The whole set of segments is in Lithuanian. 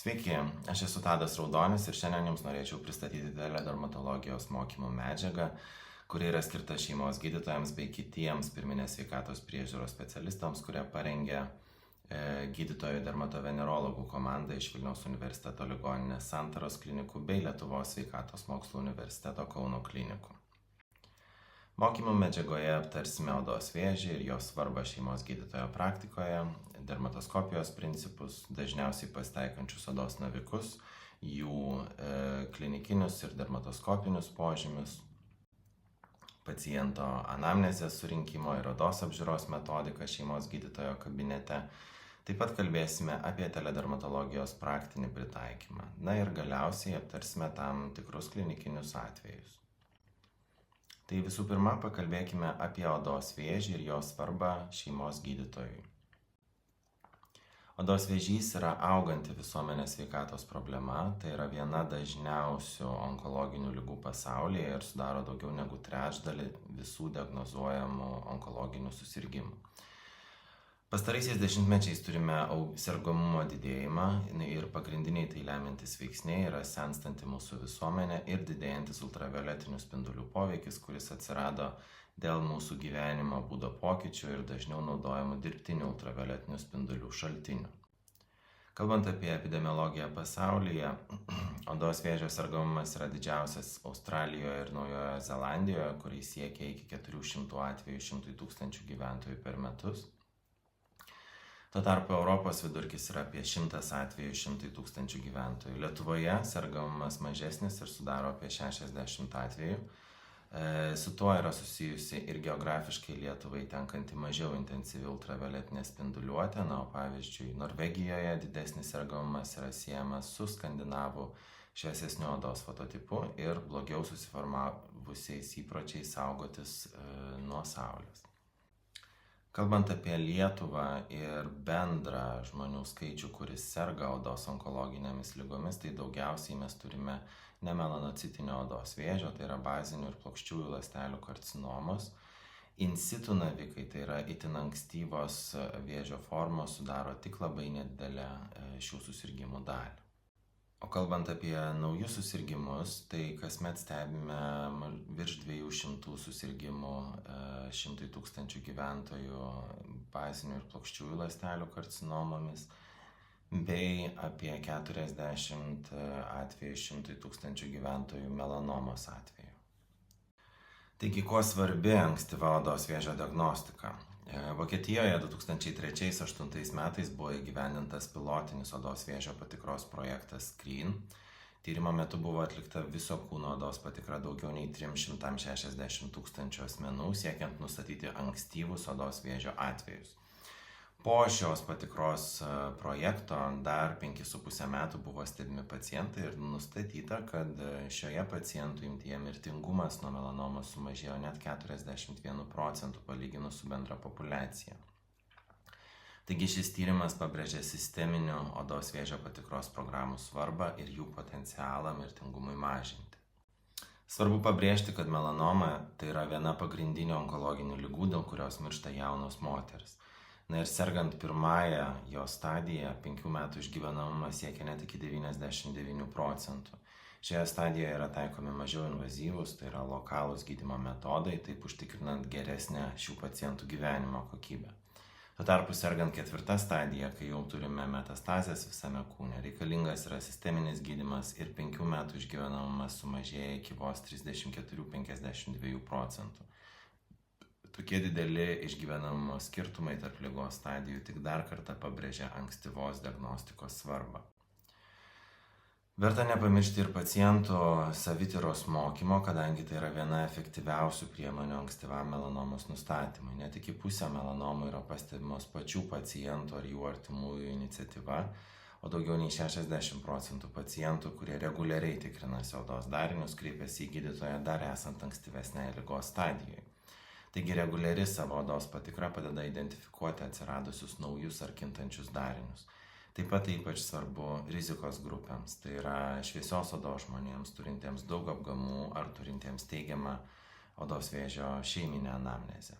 Sveiki, aš esu Tadas Raudonis ir šiandien jums norėčiau pristatyti teledermatologijos mokymų medžiagą, kuri yra skirta šeimos gydytojams bei kitiems pirminės sveikatos priežiūros specialistams, kurie parengė gydytojų dermatovenerologų komandą iš Vilniaus universiteto ligoninės Santaros klinikų bei Lietuvos sveikatos mokslų universiteto Kauno klinikų. Mokymų medžiagoje aptarsime odos vėžį ir jos svarbą šeimos gydytojo praktikoje, dermatoskopijos principus, dažniausiai pasitaikančius odos navikus, jų klinikinius ir dermatoskopinius požymius, paciento anamnezės surinkimo ir odos apžiūros metodiką šeimos gydytojo kabinete. Taip pat kalbėsime apie teledermatologijos praktinį pritaikymą. Na ir galiausiai aptarsime tam tikrus klinikinius atvejus. Tai visų pirma, pakalbėkime apie odos vėžį ir jo svarbą šeimos gydytojui. Odos vėžys yra auganti visuomenės sveikatos problema, tai yra viena dažniausių onkologinių ligų pasaulyje ir sudaro daugiau negu trečdalį visų diagnozuojamų onkologinių susirgimų. Pastaraisiais dešimtmečiais turime sergamumo didėjimą ir pagrindiniai tai lemiantys veiksniai yra senstanti mūsų visuomenė ir didėjantis ultravioletinių spindulių poveikis, kuris atsirado dėl mūsų gyvenimo būdo pokyčių ir dažniau naudojamų dirbtinių ultravioletinių spindulių šaltinių. Kalbant apie epidemiologiją pasaulyje, odos vėžio sergamumas yra didžiausias Australijoje ir Naujojoje Zelandijoje, kuriais siekia iki 400 atvejų 100 000 gyventojų per metus. Tuo tarpu Europos vidurkis yra apie 100 atvejų 100 000 gyventojų. Lietuvoje sergamumas mažesnis ir sudaro apie 60 atvejų. Su tuo yra susijusi ir geografiškai Lietuvai tenkanti mažiau intensyvi ultravioletinė spinduliuotė, o pavyzdžiui, Norvegijoje didesnis sergamumas yra siejamas su skandinavų šviesesniu odos fototipu ir blogiau susiformavusiais įpročiais saugotis nuo saulės. Kalbant apie Lietuvą ir bendrą žmonių skaičių, kuris serga odos onkologinėmis ligomis, tai daugiausiai mes turime nemelanocitinio odos vėžio, tai yra bazinių ir plokščiųjų ląstelių karcinomos. In situ navikai, tai yra itin ankstyvos vėžio formos, sudaro tik labai nedidelę šių susirgymų dalį. O kalbant apie naujus susirgymus, tai kasmet stebime virš 200 susirgymų 100 000 gyventojų bazinių ir plokščiųjų ląstelių karcinomomis, bei apie 40 atvejų 100 000 gyventojų melanomos atveju. Taigi, kuo svarbi ankstyva odos vėžio diagnostika? Vokietijoje 2003-2008 metais buvo įgyvendintas pilotinis odos vėžio patikros projektas SCREEN. Tyrimo metu buvo atlikta viso kūno odos patikra daugiau nei 360 000 asmenų, siekiant nustatyti ankstyvus odos vėžio atvejus. Po šios patikros projekto dar 5,5 metų buvo stebimi pacientai ir nustatyta, kad šioje pacientų imtyje mirtingumas nuo melanomos sumažėjo net 41% palyginus su bendra populiacija. Taigi šis tyrimas pabrėžė sisteminių odos vėžio patikros programų svarbą ir jų potencialą mirtingumui mažinti. Svarbu pabrėžti, kad melanoma tai yra viena pagrindinių onkologinių ligų, dėl kurios miršta jaunos moteris. Ir sergant pirmąją jo stadiją, 5 metų išgyvenamumas siekia net iki 99%. Šioje stadijoje yra taikomi mažiau invazyvūs, tai yra lokalūs gydymo metodai, taip užtikrinant geresnę šių pacientų gyvenimo kokybę. Tuo tarpu sergant 4 stadiją, kai jau turime metastazės visame kūne, reikalingas yra sisteminis gydymas ir 5 metų išgyvenamumas sumažėja iki vos 34–52%. Tokie dideli išgyvenamumo skirtumai tarp ligos stadijų tik dar kartą pabrėžia ankstyvos diagnostikos svarbą. Verta nepamiršti ir pacientų savityros mokymo, kadangi tai yra viena efektyviausių priemonių ankstyvam melanomos nustatymui. Net iki pusė melanomų yra pastebimos pačių pacientų ar jų artimųjų iniciatyva, o daugiau nei 60% pacientų, kurie reguliariai tikrinasi odos darinius, kreipiasi į gydytoją dar esant ankstyvesnei ligos stadijoje. Taigi reguliari savo odos patikra padeda identifikuoti atsiradusius naujus ar kintančius darinius. Taip pat tai ypač svarbu rizikos grupėms, tai yra šviesios odos žmonėms, turintiems daug apgamų ar turintiems teigiamą odos vėžio šeiminę anamnezę.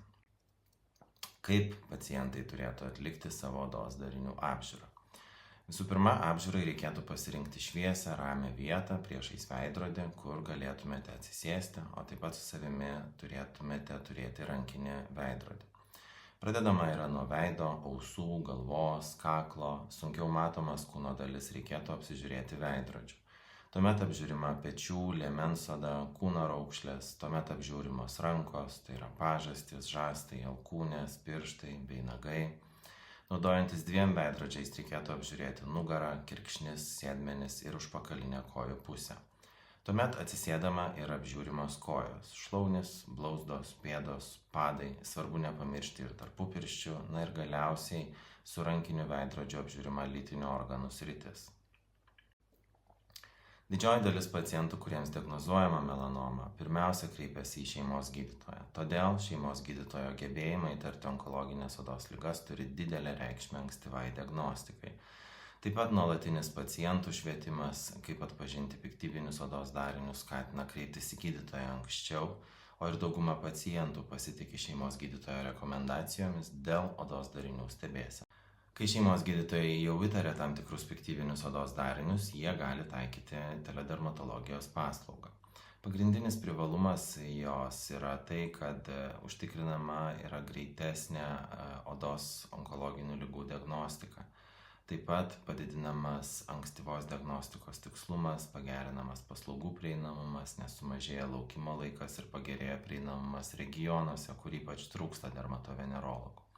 Kaip pacientai turėtų atlikti savo odos darinių apžiūrą? Visų pirma, apžiūrai reikėtų pasirinkti šviesią, ramią vietą priešais veidrodį, kur galėtumėte atsisėsti, o taip pat su savimi turėtumėte turėti rankinį veidrodį. Pradedama yra nuo veido, ausų, galvos, kaklo, sunkiau matomas kūno dalis reikėtų apsižiūrėti veidrodžiu. Tuomet apžiūrima pečių, liemens oda, kūno raukšlės, tuomet apžiūrimos rankos, tai yra pažastys, žastai, alkūnės, pirštai bei nagai. Naudojantis dviem veidrodžiais reikėtų apžiūrėti nugarą, kirkšnis, sėdmenis ir užpakalinę kojų pusę. Tuomet atsisėdama ir apžiūrimos kojos, šlaunis, blauzdos, pėdos, padai, svarbu nepamiršti ir tarpupirščių, na ir galiausiai su rankiniu veidrodžiu apžiūrima lytinių organų sritis. Didžioji dalis pacientų, kuriems diagnozuojama melanoma, pirmiausia kreipiasi į šeimos gydytoją. Todėl šeimos gydytojo gebėjimai įtarti onkologinės odos ligas turi didelę reikšmę ankstyvai diagnostikai. Taip pat nuolatinis pacientų švietimas, kaip atpažinti piktybinius odos darinius, skatina kreiptis į gydytoją anksčiau, o ir dauguma pacientų pasitikė šeimos gydytojo rekomendacijomis dėl odos darinių stebėsenos. Kai šeimos gydytojai jau įtarė tam tikrus piktybinius odos darinius, jie gali taikyti teledermatologijos paslaugą. Pagrindinis privalumas jos yra tai, kad užtikrinama yra greitesnė odos onkologinių ligų diagnostika. Taip pat padidinamas ankstyvos diagnostikos tikslumas, pagerinamas paslaugų prieinamumas, nes sumažėja laukimo laikas ir pagerėja prieinamumas regionuose, kur ypač trūksta dermatovenerologų.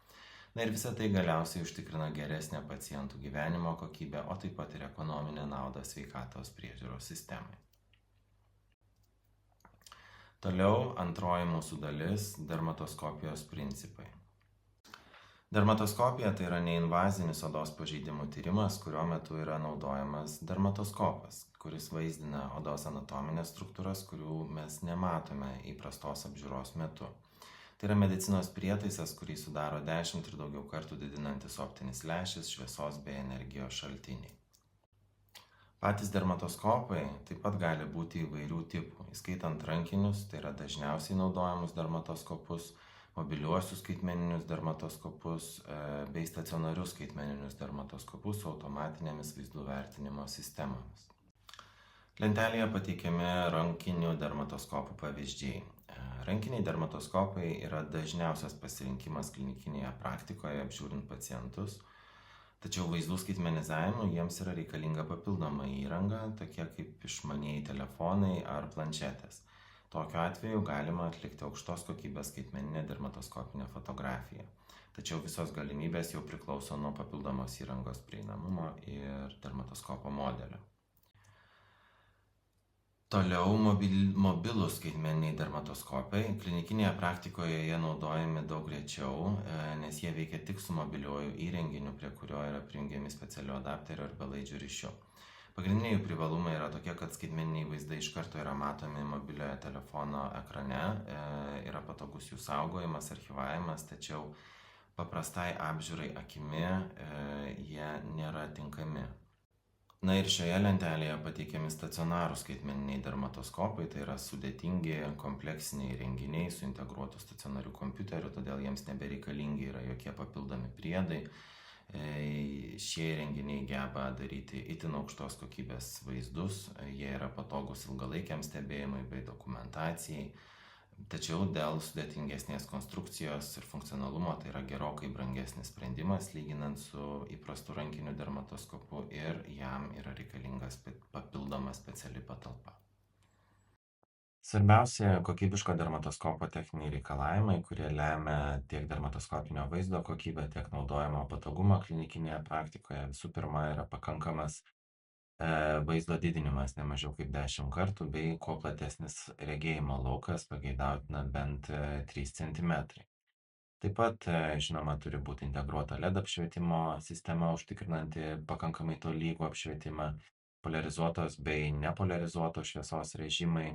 Na ir visa tai galiausiai užtikrina geresnę pacientų gyvenimo kokybę, o taip pat ir ekonominę naudą sveikatos priežiūros sistemai. Toliau antroji mūsų dalis – dermatoskopijos principai. Dermatoskopija tai yra neinvazinis odos pažeidimų tyrimas, kurio metu yra naudojamas dermatoskopas, kuris vaizdina odos anatominės struktūras, kurių mes nematome įprastos apžiūros metu. Tai yra medicinos prietaisas, kurį sudaro 10 ir daugiau kartų didinantis optinis lęšis, šviesos bei energijos šaltiniai. Patys dermatoskopai taip pat gali būti įvairių tipų, įskaitant rankinius, tai yra dažniausiai naudojamus dermatoskopus, mobiliuosius skaitmeninius dermatoskopus bei stacionarius skaitmeninius dermatoskopus su automatinėmis vaizdų vertinimo sistemomis. Lentelėje pateikiami rankinių dermatoskopų pavyzdžiai. Rankiniai dermatoskopai yra dažniausias pasirinkimas klinikinėje praktikoje apžiūrint pacientus, tačiau vaizdų skaitmenizavimui jiems yra reikalinga papildoma įranga, tokie kaip išmanieji telefonai ar planšetės. Tokiu atveju galima atlikti aukštos kokybės skaitmeninę dermatoskopinę fotografiją. Tačiau visos galimybės jau priklauso nuo papildomos įrangos prieinamumo ir dermatoskopo modelio. Toliau mobilūs skaitmeniniai dermatoskopai. Klinikinėje praktikoje jie naudojami daug rečiau, nes jie veikia tik su mobiliuoju įrenginiu, prie kurio yra prijungiami specialiu adapteriu ar belaidžiu ryšiu. Pagrindiniai jų privalumai yra tokie, kad skaitmeniniai vaizdai iš karto yra matomi mobiliojo telefono ekrane, yra patogus jų saugojimas, archyvavimas, tačiau paprastai apžiūrai akimi jie nėra tinkami. Na ir šioje lentelėje pateikiami stacionarūs skaitmeniniai dermatoskopai, tai yra sudėtingi kompleksiniai įrenginiai su integruotu stacionariu kompiuteriu, todėl jiems nebereikalingi yra jokie papildomi priedai. Šie įrenginiai geba daryti itin aukštos kokybės vaizdus, jie yra patogus ilgalaikiam stebėjimui bei dokumentacijai. Tačiau dėl sudėtingesnės konstrukcijos ir funkcionalumo tai yra gerokai brangesnis sprendimas lyginant su įprastu rankiniu dermatoskopu ir jam yra reikalingas papildoma speciali patalpa. Svarbiausia kokybiško dermatoskopo techniniai reikalavimai, kurie lemia tiek dermatoskopinio vaizdo kokybę, tiek naudojimo patogumą klinikinėje praktikoje. Visų pirma, yra pakankamas vaizdo didinimas ne mažiau kaip 10 kartų bei kuo platesnis regėjimo laukas, pageidautina bent 3 cm. Taip pat, žinoma, turi būti integruota LED apšvietimo sistema užtikrinanti pakankamai tolygų apšvietimą, polarizuotos bei nepolarizuotos šviesos režimai.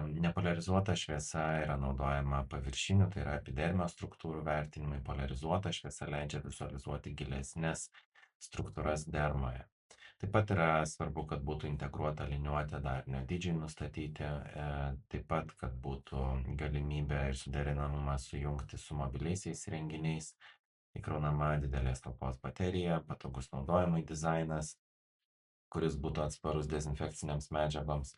Nepolarizuota šviesa yra naudojama paviršinių, tai yra epidermio struktūrų vertinimui, polarizuota šviesa leidžia vizualizuoti gilesnes struktūras dermoje. Taip pat yra svarbu, kad būtų integruota liniuotė darinio dydžiai nustatyti, taip pat, kad būtų galimybė ir suderinamumas sujungti su mobiliaisiais įrenginiais įkraunama didelės talpos baterija, patogus naudojimui dizainas, kuris būtų atsparus dezinfekcinėms medžiagoms.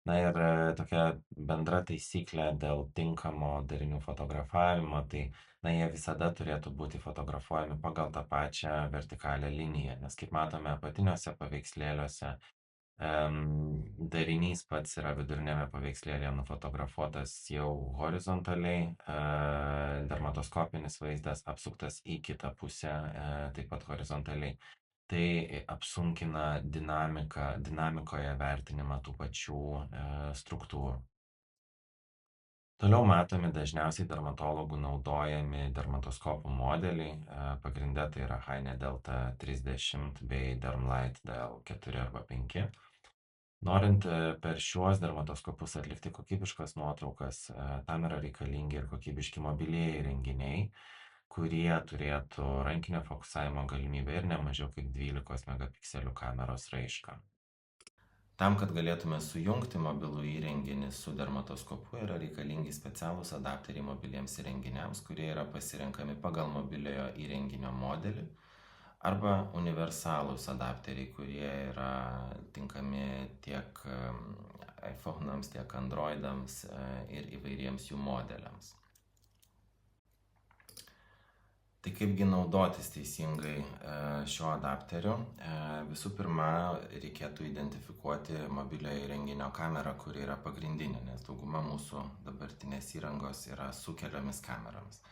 Na ir tokia bendra taisyklė dėl tinkamo darinių fotografavimo, tai jie visada turėtų būti fotografuojami pagal tą pačią vertikalią liniją, nes kaip matome apatiniuose paveikslėliuose, darinys pats yra vidurinėme paveikslėlyje nufotografuotas jau horizontaliai, dermatoskopinis vaizdas apsuktas į kitą pusę, taip pat horizontaliai. Tai apsunkina dinamikoje vertinimą tų pačių struktūrų. Toliau matomi dažniausiai dermatologų naudojami dermatoskopų modeliai, pagrinde tai yra Heine Delta 30 bei Dermlight DL4 arba 5. Norint per šiuos dermatoskopus atlikti kokybiškas nuotraukas, tam yra reikalingi ir kokybiški mobilieji įrenginiai, kurie turėtų rankinio fokusavimo galimybę ir ne mažiau kaip 12 megapikselių kameros raišką. Tam, kad galėtume sujungti mobilų įrenginį su dermatoskopu, yra reikalingi specialūs adapteriai mobiliems įrenginiams, kurie yra pasirenkami pagal mobiliojo įrenginio modelį, arba universalūs adapteriai, kurie yra tinkami tiek iPhone'ams, tiek Android'ams ir įvairiems jų modeliams. Tai kaipgi naudotis teisingai šiuo adapteriu? Visų pirma, reikėtų identifikuoti mobiliojo įrenginio kamerą, kuri yra pagrindinė, nes dauguma mūsų dabartinės įrangos yra su keliomis kameromis.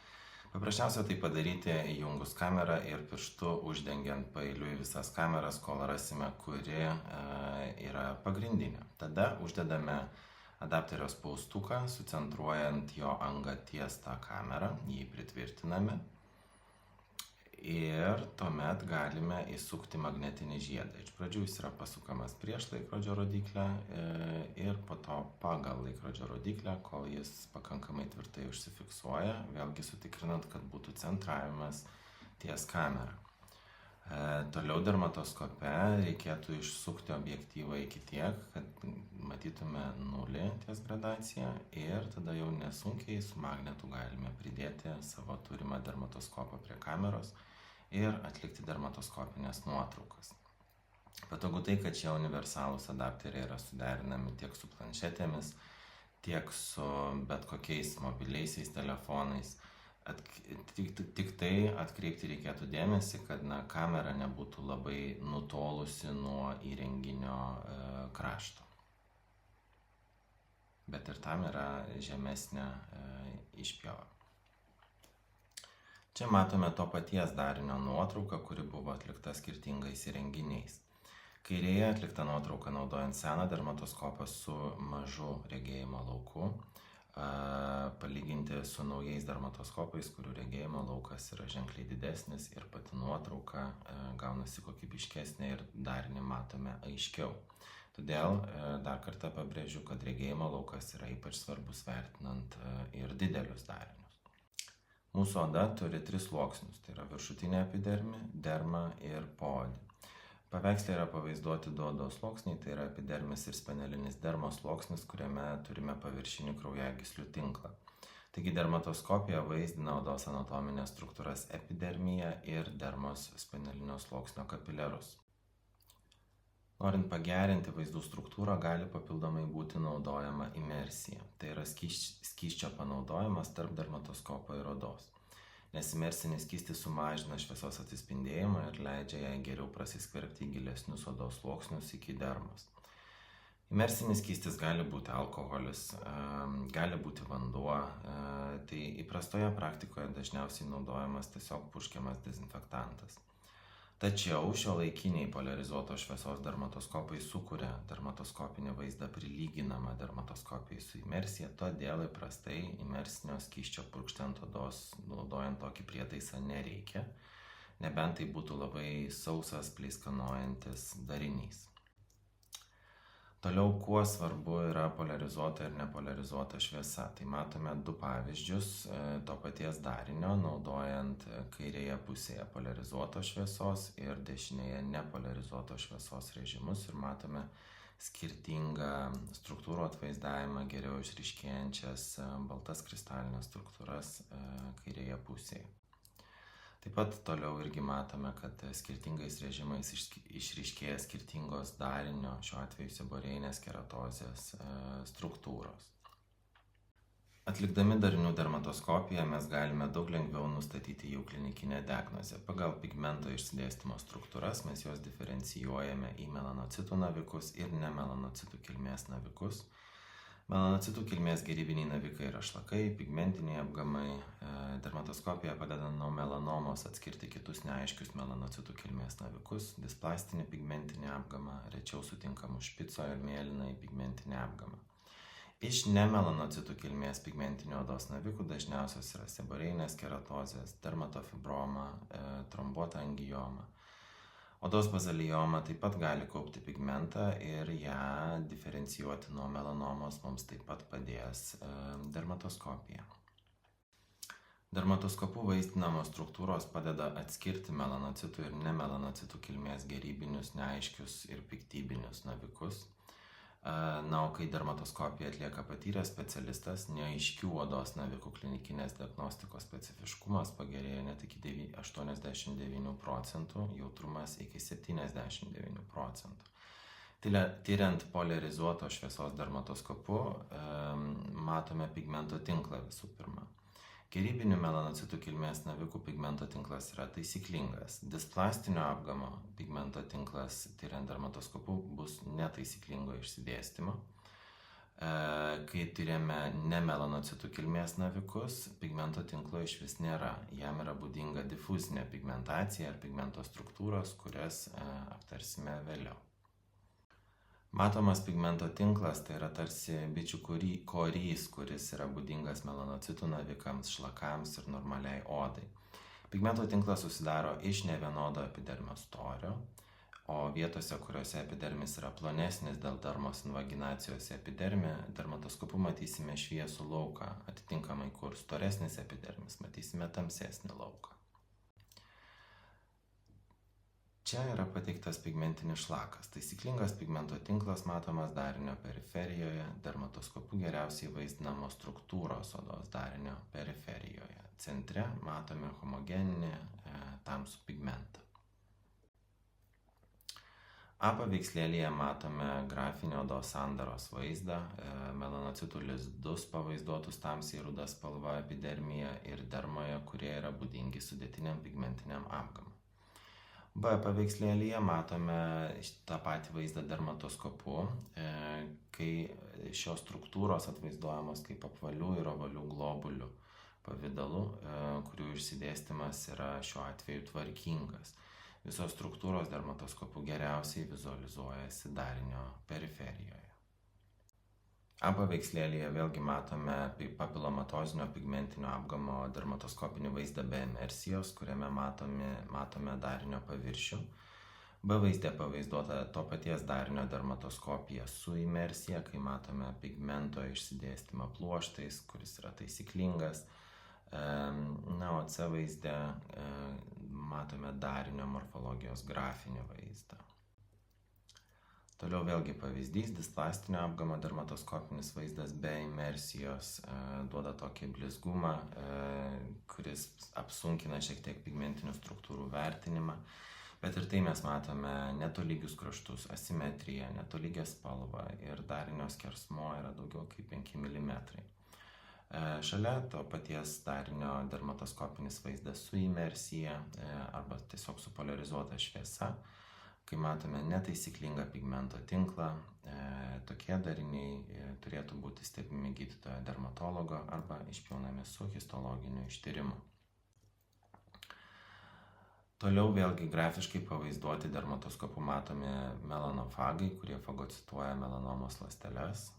Paprasčiausia tai padaryti įjungus kamerą ir pirštu uždengiant paeiliui visas kameras, kol rasime, kuri yra pagrindinė. Tada uždedame adapterio spaustuką, sucentruojant jo angą ties tą kamerą, jį pritvirtiname. Ir tuomet galime įsukti magnetinį žiedą. Iš pradžių jis yra pasukamas prieš laikrodžio rodyklę ir po to pagal laikrodžio rodyklę, kol jis pakankamai tvirtai užsifiksuoja, vėlgi sutikrinant, kad būtų centravimas ties kamera. Toliau dermatoskope reikėtų išsukti objektyvą iki tiek, kad matytume nulį ties gradaciją ir tada jau nesunkiai su magnetu galime pridėti savo turimą dermatoskopą prie kameros ir atlikti dermatoskopinės nuotraukas. Patogu tai, kad šie universalūs adapteriai yra suderinami tiek su planšetėmis, tiek su bet kokiais mobiliaisiais telefonais. Tik tai atkreipti reikėtų dėmesį, kad kamera nebūtų labai nutolusi nuo įrenginio krašto. Bet ir tam yra žemesnė išpjova. Čia matome to paties darinio nuotrauką, kuri buvo atlikta skirtingais įrenginiais. Kairėje atlikta nuotrauka naudojant seną dermatoskopą su mažu regėjimo lauku, palyginti su naujais dermatoskopais, kurių regėjimo laukas yra ženkliai didesnis ir pati nuotrauka gaunasi kokybiškesnė ir darinį matome aiškiau. Todėl dar kartą pabrėžiu, kad regėjimo laukas yra ypač svarbus vertinant ir didelius darinius. Mūsų oda turi 3 sluoksnius, tai yra viršutinė epidermė, derma ir poodį. Paveiksle yra pavaizduoti 2 odos sluoksniai, tai yra epidermis ir spenelinis dermos sluoksnis, kuriame turime paviršinį kraujagyslių tinklą. Taigi dermatoskopija vaizdina odos anatominės struktūras epidermyje ir dermos spenelinio sluoksnio kapilerus. Norint pagerinti vaizdų struktūrą, gali papildomai būti naudojama imersija. Tai yra skysčio panaudojimas tarp dermatoskopo ir odos. Nes imersinis skystis sumažina šviesos atsispindėjimą ir leidžia jai geriau prasiskverbti į gilesnius odos sluoksnius iki dermos. Imersinis skystis gali būti alkoholis, gali būti vanduo. Tai įprastoje praktikoje dažniausiai naudojamas tiesiog purškiamas dezinfektantas. Tačiau šiuolaikiniai poliarizuotos šviesos dermatoskopai sukuria dermatoskopinį vaizdą prilyginamą dermatoskopijai su imersija, todėl įprastai imersinio skysčio purkšti ant odos naudojant tokį prietaisą nereikia, nebent tai būtų labai sausas pleiskanojantis darinys. Toliau, kuo svarbu yra poliarizuota ir nepoliarizuota šviesa. Tai matome 2 pavyzdžius to paties darinio, naudojant kairėje pusėje poliarizuotos šviesos ir dešinėje nepoliarizuotos šviesos režimus ir matome skirtingą struktūrų atvaizdavimą, geriau išryškėjančias baltas kristalinės struktūras kairėje pusėje. Taip pat toliau irgi matome, kad skirtingais režimais išryškėja skirtingos darinio, šiuo atveju seborėjinės keratozės struktūros. Atlikdami darinių dermatoskopiją mes galime daug lengviau nustatyti jau klinikinę diagnozę. Pagal pigmento išsidėstymo struktūras mes juos diferencijuojame į melanocitų navikus ir nemelanocitų kilmės navikus. Melanocitų kilmės gerybiniai navikai yra šlakai, pigmentiniai apgamai. Dermatoskopija padeda nuo melanomos atskirti kitus neaiškius melanocitų kilmės navikus, displastinį pigmentinį apgamą, rečiau sutinkamų špico ir mėlynąjį pigmentinį apgamą. Iš nemelanocitų kilmės pigmentinių odos navikų dažniausios yra seborėjinės keratozės, dermatofibroma, trombuota angioma. Odos bazalioma taip pat gali kaupti pigmentą ir ją diferencijuoti nuo melanomos mums taip pat padės dermatoskopija. Dermatoskopu vaizdinamos struktūros padeda atskirti melanocitų ir nemelanocitų kilmės gerybinius, neaiškius ir piktybinius navikus. Na, o kai dermatoskopiją atlieka patyręs specialistas, neaiškių odos navikų klinikinės diagnostikos specifiškumas pagerėja net iki 89%, jautrumas iki 79%. Tyriant poliarizuoto šviesos dermatoskopu matome pigmento tinklą visų pirma. Gerybinių melanocitų kilmės navikų pigmento tinklas yra taisyklingas. Displastinio apgamo pigmento tinklas tyriant dermatoskopu bus netaisyklingo išsidėstymo. Kai tyriame nemelanocitų kilmės navikus, pigmento tinklo išvis nėra. Jam yra būdinga difuzinė pigmentacija ar pigmento struktūros, kurias aptarsime vėliau. Matomas pigmento tinklas tai yra tarsi bičių korys, kuris yra būdingas melanocitų navikams, šlakams ir normaliai odai. Pigmento tinklas susidaro iš nevienodo epidermio storio, o vietose, kuriuose epidermis yra plonesnis dėl dermos invaginacijos epidermė, dermatoskopu matysime šviesų lauką, atitinkamai kur storesnis epidermis matysime tamsesnį lauką. Čia yra pateiktas pigmentinis šlakas. Taisyklingas pigmento tinklas matomas darinio periferijoje, dermatoskopu geriausiai vaizdinamos struktūros odos darinio periferijoje. Centre matome homogeninį tamsų pigmentą. A paveikslėlyje matome grafinį odos sandaros vaizdą, melanocitų lizdus pavaizduotus tamsiai ruda spalva epidermija ir dermoje, kurie yra būdingi sudėtiniam pigmentiniam apgamui. B paveikslėlyje matome tą patį vaizdą dermatoskopu, kai šios struktūros atvaizduojamos kaip apvalių ir ovalių globulių pavidalų, kurių išsidėstymas yra šiuo atveju tvarkingas. Visos struktūros dermatoskopu geriausiai vizualizuojasi darinio periferijoje. A paveikslėlyje vėlgi matome papilomatozinio pigmentinio apgamo dermatoskopinį vaizdą be imersijos, kuriame matome darinio paviršių. B vaizde pavaizduota to paties darinio dermatoskopija su imersija, kai matome pigmento išsidėstymą pluoštais, kuris yra taisyklingas. Na, o C vaizde matome darinio morfologijos grafinį vaizdą. Toliau vėlgi pavyzdys, displastinio apgamo dermatoskopinis vaizdas be imersijos duoda tokį blizgumą, kuris apsunkina šiek tiek pigmentinių struktūrų vertinimą, bet ir tai mes matome netolygius kraštus, asimetriją, netolygią spalvą ir darinio skersmuo yra daugiau kaip 5 mm. Šalia to paties darinio dermatoskopinis vaizdas su imersija arba tiesiog su poliarizuota šviesa. Kai matome netaisyklingą pigmento tinklą, tokie dariniai turėtų būti stebimi gydytojo dermatologo arba išpjaunami su histologiniu ištyrimu. Toliau vėlgi grafiškai pavaizduoti dermatoskopu matomi melanofagai, kurie fagocituoja melanomos ląsteles.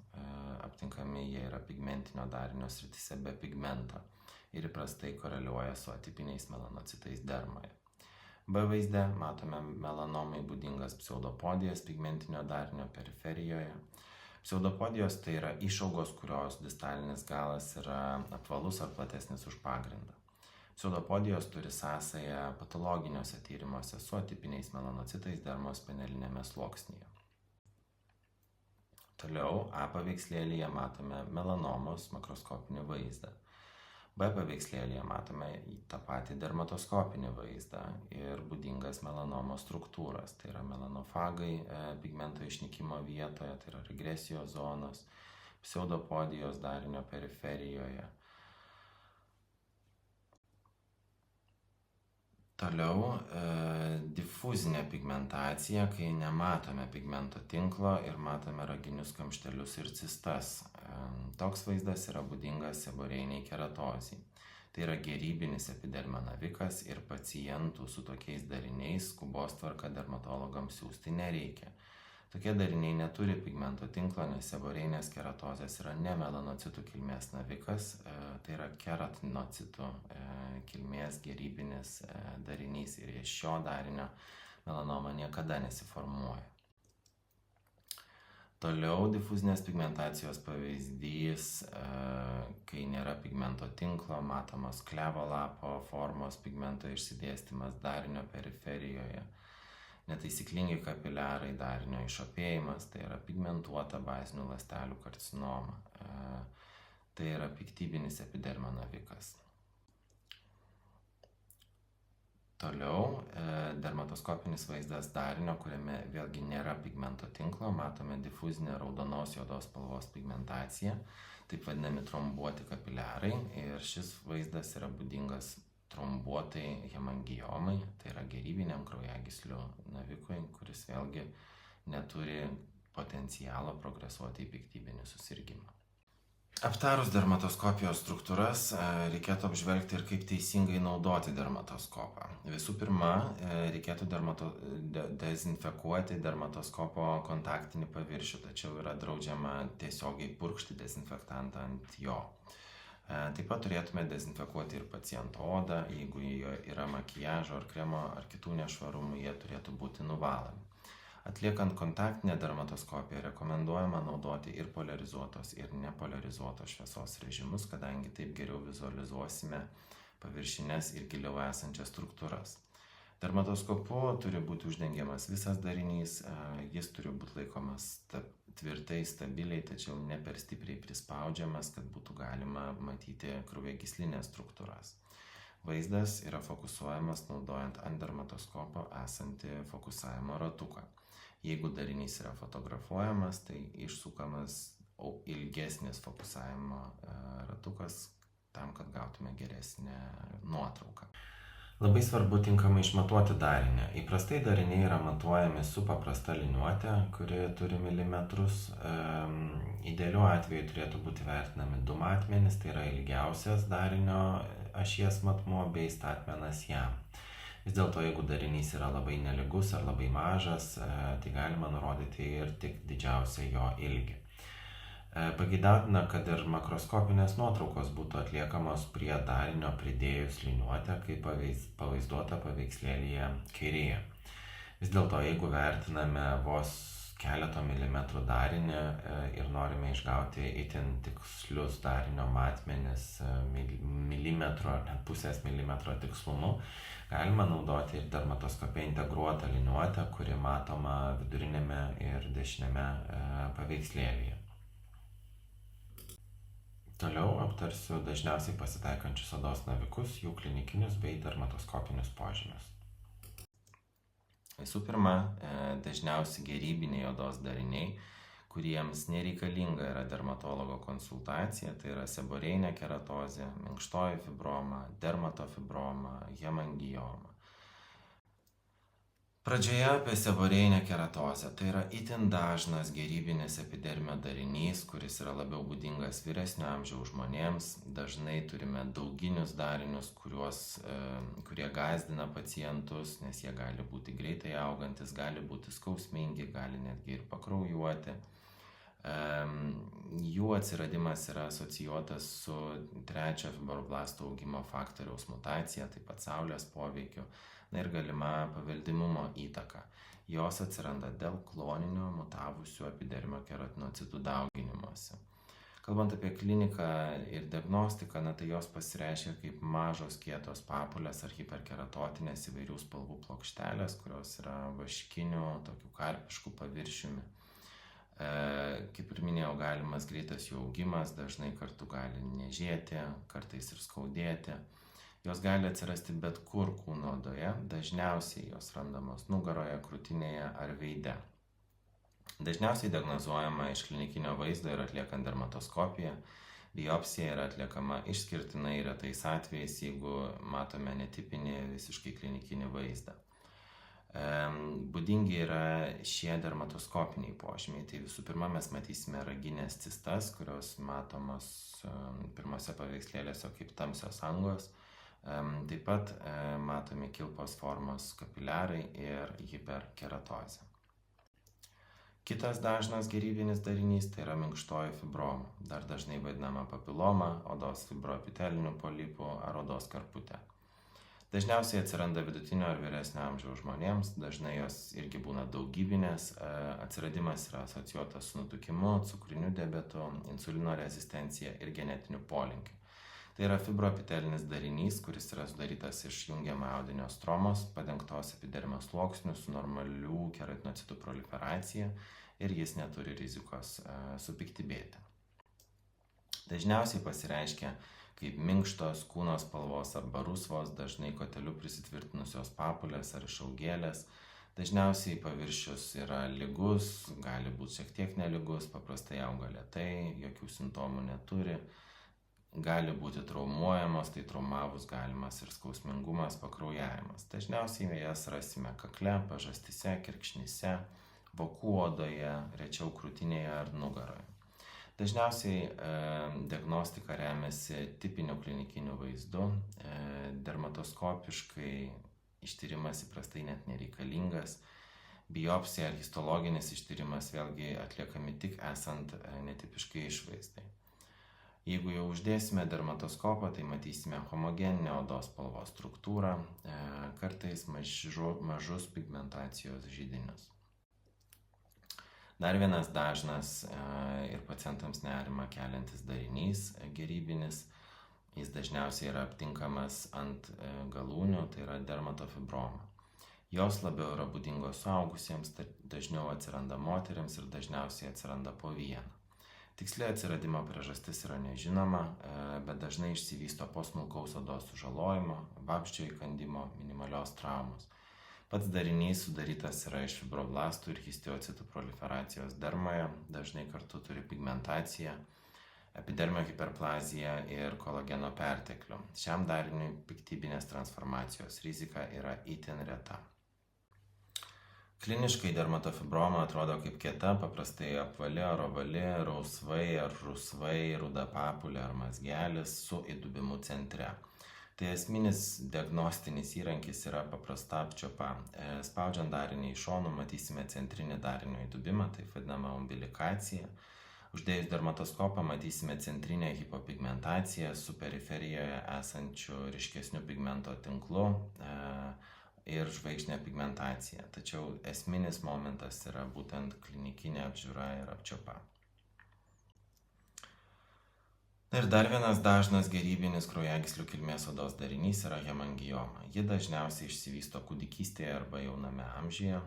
Aptinkami jie yra pigmentinio darinio srityse be pigmento ir įprastai koreliuoja su atipiniais melanocitais dermoje. B vaizde matome melanomai būdingas pseudopodijas pigmentinio darinio periferijoje. Pseudopodijos tai yra išaugos, kurios distalinis galas yra apvalus ar platesnis už pagrindą. Pseudopodijos turi sąsają patologiniuose tyrimuose su atipiniais melanocitais dermos panelinėme sluoksnyje. Toliau A paveikslėlyje matome melanomos makroskopinį vaizdą. B paveikslėlyje matome tą patį dermatoskopinį vaizdą ir būdingas melanomos struktūras. Tai yra melanofagai pigmento išnykimo vietoje, tai yra regresijos zonos, pseudopodijos darinio periferijoje. Toliau difuzinė pigmentacija, kai nematome pigmento tinklo ir matome raginius kamštelius ir cistas. Toks vaizdas yra būdingas seborėjiniai keratozei. Tai yra gerybinis epidermio navikas ir pacientų su tokiais dariniais skubos tvarka dermatologams siųsti nereikia. Tokie dariniai neturi pigmento tinklo, nes seborėjinės keratozės yra ne melanocitų kilmės navikas, tai yra keratinocitų kilmės gerybinis darinys ir iš šio darinio melanoma niekada nesiformuoja. Toliau difuzinės pigmentacijos pavyzdys, kai nėra pigmento tinklo, matomas klevo lapo formos pigmento išsidėstymas darinio periferijoje. Netaisyklingi kapiliarai darinio išopėjimas, tai yra pigmentuota bazinių ląstelių karcinoma. Tai yra piktybinis epidermio navikas. Toliau dermatoskopinis vaizdas darinio, kuriame vėlgi nėra pigmento tinklo, matome difuzinę raudonos juodos spalvos pigmentaciją, taip vadinami trombuoti kapiliarai, ir šis vaizdas yra būdingas trombuotai hemangiomai, tai yra gerybiniam kraujagyslių navikui, kuris vėlgi neturi potencialo progresuoti į piktybinį susirgimą. Aptarus dermatoskopijos struktūras, reikėtų apžvelgti ir kaip teisingai naudoti dermatoskopą. Visų pirma, reikėtų dezinfekuoti dermatoskopo kontaktinį paviršių, tačiau yra draudžiama tiesiogiai purkšti dezinfektantą ant jo. Taip pat turėtume dezinfekuoti ir paciento odą, jeigu yra makiažo ar kremo ar kitų nešvarumų, jie turėtų būti nuvalomi. Atliekant kontaktinę dermatoskopiją rekomenduojama naudoti ir poliarizuotos ir nepoliarizuotos šviesos režimus, kadangi taip geriau vizualizuosime paviršines ir giliau esančias struktūras. Dermatoskopu turi būti uždengiamas visas darinys, jis turi būti laikomas tvirtai, stabiliai, tačiau ne per stipriai prispaudžiamas, kad būtų galima matyti kraujagyslinės struktūras. Vaizdas yra fokusuojamas naudojant ant dermatoskopo esantį fokusavimo ratuką. Jeigu darinys yra fotografuojamas, tai išsukamas ilgesnis fokusavimo ratukas tam, kad gautume geresnę nuotrauką. Labai svarbu tinkamai išmatuoti darinį. Įprastai dariniai yra matuojami su paprasta liniuote, kuri turi milimetrus. Idealiu atveju turėtų būti vertinami 2 matmenys, tai yra ilgiausias darinio ašies matmuo bei statmenas jam. Vis dėlto, jeigu darinys yra labai nelygus ar labai mažas, tai galima nurodyti ir tik didžiausią jo ilgį. Pageidautina, kad ir makroskopinės nuotraukos būtų atliekamos prie darinio pridėjus liniuotę, kaip pavaizduota paveikslėlyje kairėje. Vis dėlto, jeigu vertiname vos keleto milimetrų darinį ir norime išgauti itin tikslius darinio matmenis milimetro ar net pusės milimetro tikslumu, galima naudoti ir dermatoskope integruotą liniuotę, kuri matoma vidurinėme ir dešinėme paveikslėlyje. Toliau aptarsiu dažniausiai pasitaikančius odos navikus, jų klinikinius bei dermatoskopinius požymius. Visų pirma, dažniausiai gerybiniai odos dariniai, kuriems nereikalinga yra dermatologo konsultacija, tai yra seborėjinė keratozė, minkštoji fibroma, dermatofibroma, hemangioma. Pradžioje apie seborėjinę keratozę. Tai yra itin dažnas gerybinis epidermio darinys, kuris yra labiau būdingas vyresnio amžiaus žmonėms. Dažnai turime dauginius darinius, kurie gąsdina pacientus, nes jie gali būti greitai augantis, gali būti skausmingi, gali netgi ir pakraujuoti. Jų atsiradimas yra asocijuotas su 3 fibroblastų augimo faktoriaus mutacija, taip pat saulės poveikiu ir galima paveldimumo įtaka. Jos atsiranda dėl kloninio mutavusių epidermio keratinocitų dauginimuose. Kalbant apie kliniką ir diagnostiką, tai jos pasireiškia kaip mažos kietos papulės ar hiperkeratotinės įvairių spalvų plokštelės, kurios yra vaškinių, tokių karpiškų paviršiumi. Kaip ir minėjau, galimas greitas jų augimas, dažnai kartu gali niežėti, kartais ir skaudėti. Jos gali atsirasti bet kur kūno odoje, dažniausiai jos randamos nugaroje, krūtinėje ar veide. Dažniausiai diagnozuojama iš klinikinio vaizdo ir atliekant dermatoskopiją. Biopsija yra atliekama išskirtinai retais atvejais, jeigu matome netipinį visiškai klinikinį vaizdą. Būdingi yra šie dermatoskopiniai požymiai. Tai visų pirma, mes matysime raginės cistas, kurios matomos pirmose paveikslėlėse kaip tamsios angos. Taip pat matomi kilpos formos kapiliarai ir hiperkeratozė. Kitas dažnas gerybinis darinys tai yra minkštoji fibroma, dar dažnai vadinama papiloma, odos fibroepitelinių polipų ar odos karputė. Dažniausiai atsiranda vidutinio ar vyresnio amžiaus žmonėms, dažnai jos irgi būna daugybinės, atsiradimas yra asocijuotas su nutukimu, cukriniu diabetu, insulino rezistencija ir genetiniu polinkiu. Tai yra fibroepitelinis darinys, kuris yra sudarytas iš jungiamo audinio stromos, padengtos epidermio sluoksniu su normalių keratinocidų proliferacija ir jis neturi rizikos supiktybėti. Dažniausiai pasireiškia kaip minkštos kūno spalvos arba rusvos, dažnai koteliu prisitvirtinusios papulės ar išaugėlės. Dažniausiai paviršius yra lygus, gali būti šiek tiek nelygus, paprastai auga lėtai, jokių simptomų neturi. Gali būti traumuojamos, tai traumavus galimas ir skausmingumas, pakraujavimas. Dažniausiai jas rasime kakle, pažastyse, kirkšnyse, vokų odoje, rečiau krūtinėje ar nugaroje. Dažniausiai diagnostika remiasi tipiniu klinikiniu vaizdu, dermatoskopiškai ištyrimas įprastai net nereikalingas. Biopsija ar histologinis ištyrimas vėlgi atliekami tik esant netipiškai išvaizdai. Jeigu jau uždėsime dermatoskopą, tai matysime homogeninę odos spalvos struktūrą, kartais mažus pigmentacijos židinius. Dar vienas dažnas ir pacientams nerimą keliantis darinys gerybinis, jis dažniausiai yra aptinkamas ant galūnių, tai yra dermatofibroma. Jos labiau yra būdingos suaugusiems, dažniau atsiranda moteriams ir dažniausiai atsiranda po vieną. Tiksli atsiradimo priežastis yra nežinoma, bet dažnai išsivysto po smulkaus odos sužalojimo, vabzdžio įkandimo, minimalios traumos. Pats darinys sudarytas yra iš fibroblastų ir histiocitų proliferacijos dermoje, dažnai kartu turi pigmentaciją, epidermio hiperplaziją ir kolageno perteklių. Šiam dariniui piktybinės transformacijos rizika yra itin reta. Kliniškai dermatofibroma atrodo kaip kieta, paprastai apvali ar ovali, rausvai ar rusvai, ruda papulė ar mazgelis su įdubimu centre. Tai esminis diagnostinis įrankis yra paprasta apčiuopa. Spaudžiant darinį iš šonų matysime centrinį darinio įdubimą, taip vadinamą umbilikaciją. Uždėjus dermatoskopą matysime centrinę hipopigmentaciją su periferijoje esančiu ryškesniu pigmento tinklu ir žvaigždinė pigmentacija. Tačiau esminis momentas yra būtent klinikinė apžiūra ir apčiuopa. Ir dar vienas dažnas gerybinis kraujagyslių kilmės odos darinys yra hemangioma. Ji dažniausiai išsivysto kūdikystėje arba jauname amžiuje,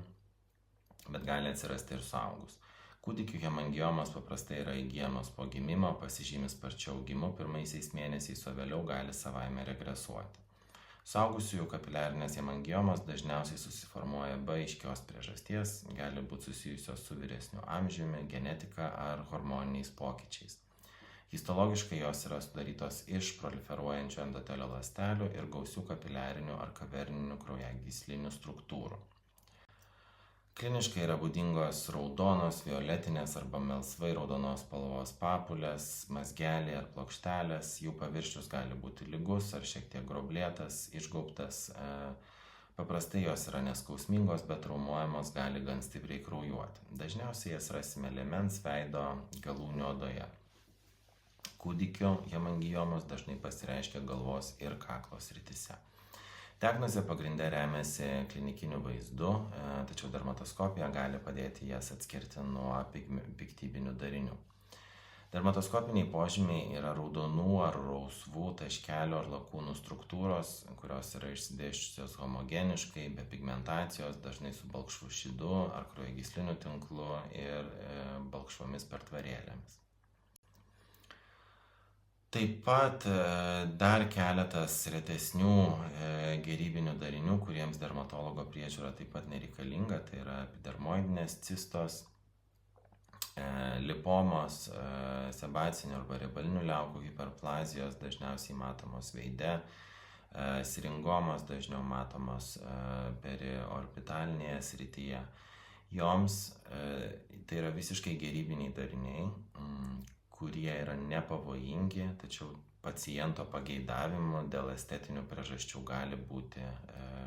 bet gali atsirasti ir suaugus. Kūdikių hemangiomas paprastai yra įgyjamos po gimimo, pasižymi sparčiau augimu pirmaisiais mėnesiais, o vėliau gali savaime regresuoti. Suaugusiųjų kapiliarinės hemangiomos dažniausiai susiformuoja be aiškios priežasties, gali būti susijusios su vyresniu amžiumi, genetika ar hormoniniais pokyčiais. Histologiškai jos yra sudarytos iš proliferuojančių endotelio ląstelių ir gausių kapiliarinių ar kaverninių kraujagyslinių struktūrų. Kliniškai yra būdingos raudonos, violetinės arba melsvai raudonos spalvos papulės, mazgeliai ar plokštelės, jų paviršius gali būti lygus ar šiek tiek grublėtas, išgaubtas. Paprastai jos yra neskausmingos, bet traumuojamos gali gan stipriai kraujuoti. Dažniausiai jas rasime liemens, veido, galūnių odoje. Kūdikių hemangiomos dažnai pasireiškia galvos ir kaklo srityse. Diagnozė pagrinde remiasi klinikiniu vaizdu, tačiau dermatoskopija gali padėti jas atskirti nuo piktybinių darinių. Dermatoskopiniai požymiai yra raudonų ar rausvų taškelių ar lakūnų struktūros, kurios yra išsidėsčiusios homogeniškai, be pigmentacijos, dažnai su balkšvu šydu ar kraujagysliniu tinklu ir balkšvomis pertvarėlėmis. Taip pat dar keletas retesnių gerybinių darinių, kuriems dermatologo priežiūra taip pat nereikalinga, tai yra epidermoidinės cistos, lipomos, sebacinių arba riebalinių liaukų hiperplazijos dažniausiai matomos veide, siringomos dažniau matomos periorbitalinėje srityje. Joms tai yra visiškai gerybiniai dariniai, kurie yra nepavojingi, tačiau paciento pageidavimu dėl estetinių priežasčių gali būti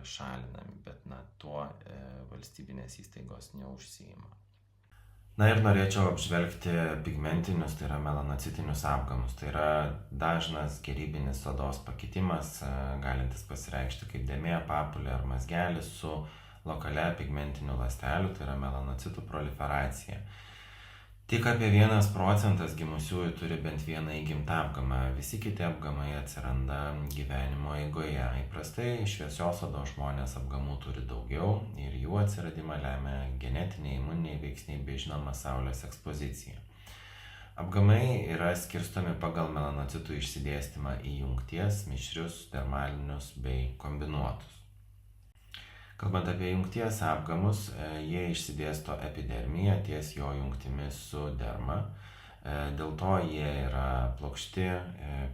šalinami, bet tuo valstybinės įstaigos neužsiima. Na ir norėčiau apžvelgti pigmentinius, tai yra melanocitinius apgamus. Tai yra dažnas gerybinis odos pakitimas, galintis pasireikšti kaip dėmė, papulė ar mazgelis su lokalia pigmentinių ląstelių, tai yra melanocitų proliferacija. Tik apie 1% gimusiųjų turi bent vieną įgimtą apgamą, visi kiti apgamai atsiranda gyvenimo eigoje. Įprastai šviesios odos žmonės apgamų turi daugiau ir jų atsiradimą lemia genetiniai, imuniniai veiksniai bei žinoma saulės ekspozicija. Apgamai yra skirstomi pagal melanocitų išsidėstymą į jungties, mišrius, dermalinius bei kombinuotus. Kalbant apie jungties apgamus, jie išsidėsto epidermiją ties jo jungtimis su derma. Dėl to jie yra plokšti,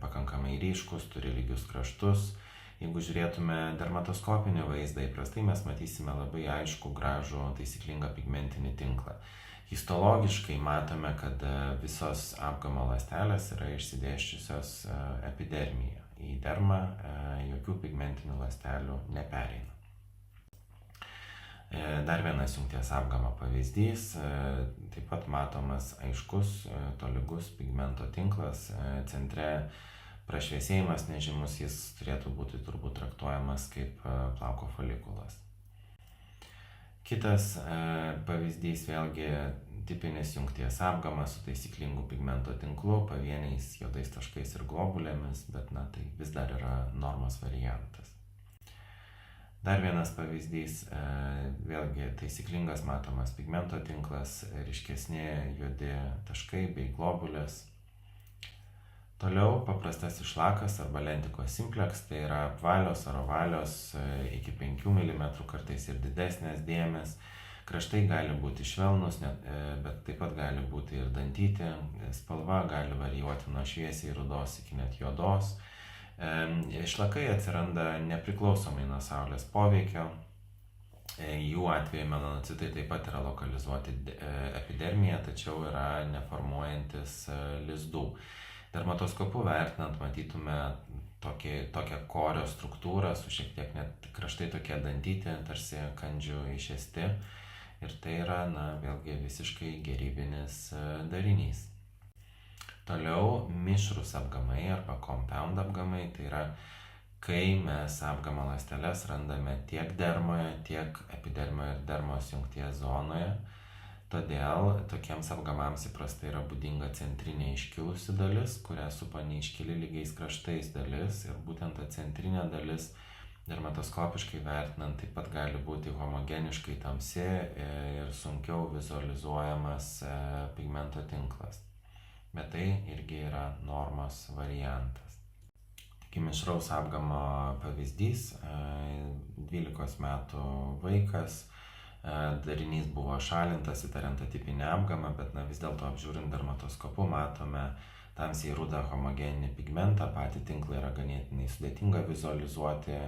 pakankamai ryškus, turi lygius kraštus. Jeigu žiūrėtume dermatoskopinį vaizdą, įprastai mes matysime labai aišku, gražų, taisyklingą pigmentinį tinklą. Histologiškai matome, kad visos apgamo ląstelės yra išsidėsčiusios epidermiją. Į dermą jokių pigmentinių ląstelių nepereina. Dar vienas jungties apgamo pavyzdys, taip pat matomas aiškus, tolygus pigmento tinklas, centre prašviesėjimas nežymus, jis turėtų būti turbūt traktuojamas kaip plauko folikulas. Kitas pavyzdys vėlgi tipinis jungties apgamas su taisyklingu pigmento tinklu, pavieniais juodais taškais ir globulėmis, bet tai vis dar yra normos variantas. Dar vienas pavyzdys, vėlgi taisyklingas matomas pigmento tinklas, ryškesni juodi taškai bei globulės. Toliau paprastasis šlakas arba lentikos simplex, tai yra apvalios ar ovalios iki 5 mm, kartais ir didesnės dėmės. Kraštai gali būti švelnus, bet taip pat gali būti ir dantyti, spalva gali varijuoti nuo šviesiai rudos iki net juodos. Šlakai atsiranda nepriklausomai nuo saulės poveikio. Jų atveju melanocitai taip pat yra lokalizuoti epidermiją, tačiau yra neformuojantis lizdų. Dermatoskopu vertinant matytume tokią korio struktūrą su šiek tiek net kraštai tokie dantyti, tarsi kandžių išėsti. Ir tai yra, vėlgi visiškai gerybinis darinys. Toliau mišrūs apgamai arba compound apgamai, tai yra kai mes apgamo ląsteles randame tiek dermoje, tiek epidermio ir dermos jungties zonoje. Todėl tokiems apgamams įprastai yra būdinga centrinė iškilusi dalis, kurią supa neiškili lygiais kraštais dalis, ir būtent ta centrinė dalis dermatoskopiškai vertinant taip pat gali būti homogeniškai tamsi ir sunkiau vizualizuojamas pigmento tinklas. Bet tai irgi yra normos variantas. Tik mišraus apgamo pavyzdys, 12 metų vaikas, darinys buvo šalintas įtariant atipinę apgamą, bet vis dėlto apžiūrint dermatoskopu matome tamsiai rudą homogeninį pigmentą, patį tinklą yra ganėtinai sudėtinga vizualizuoti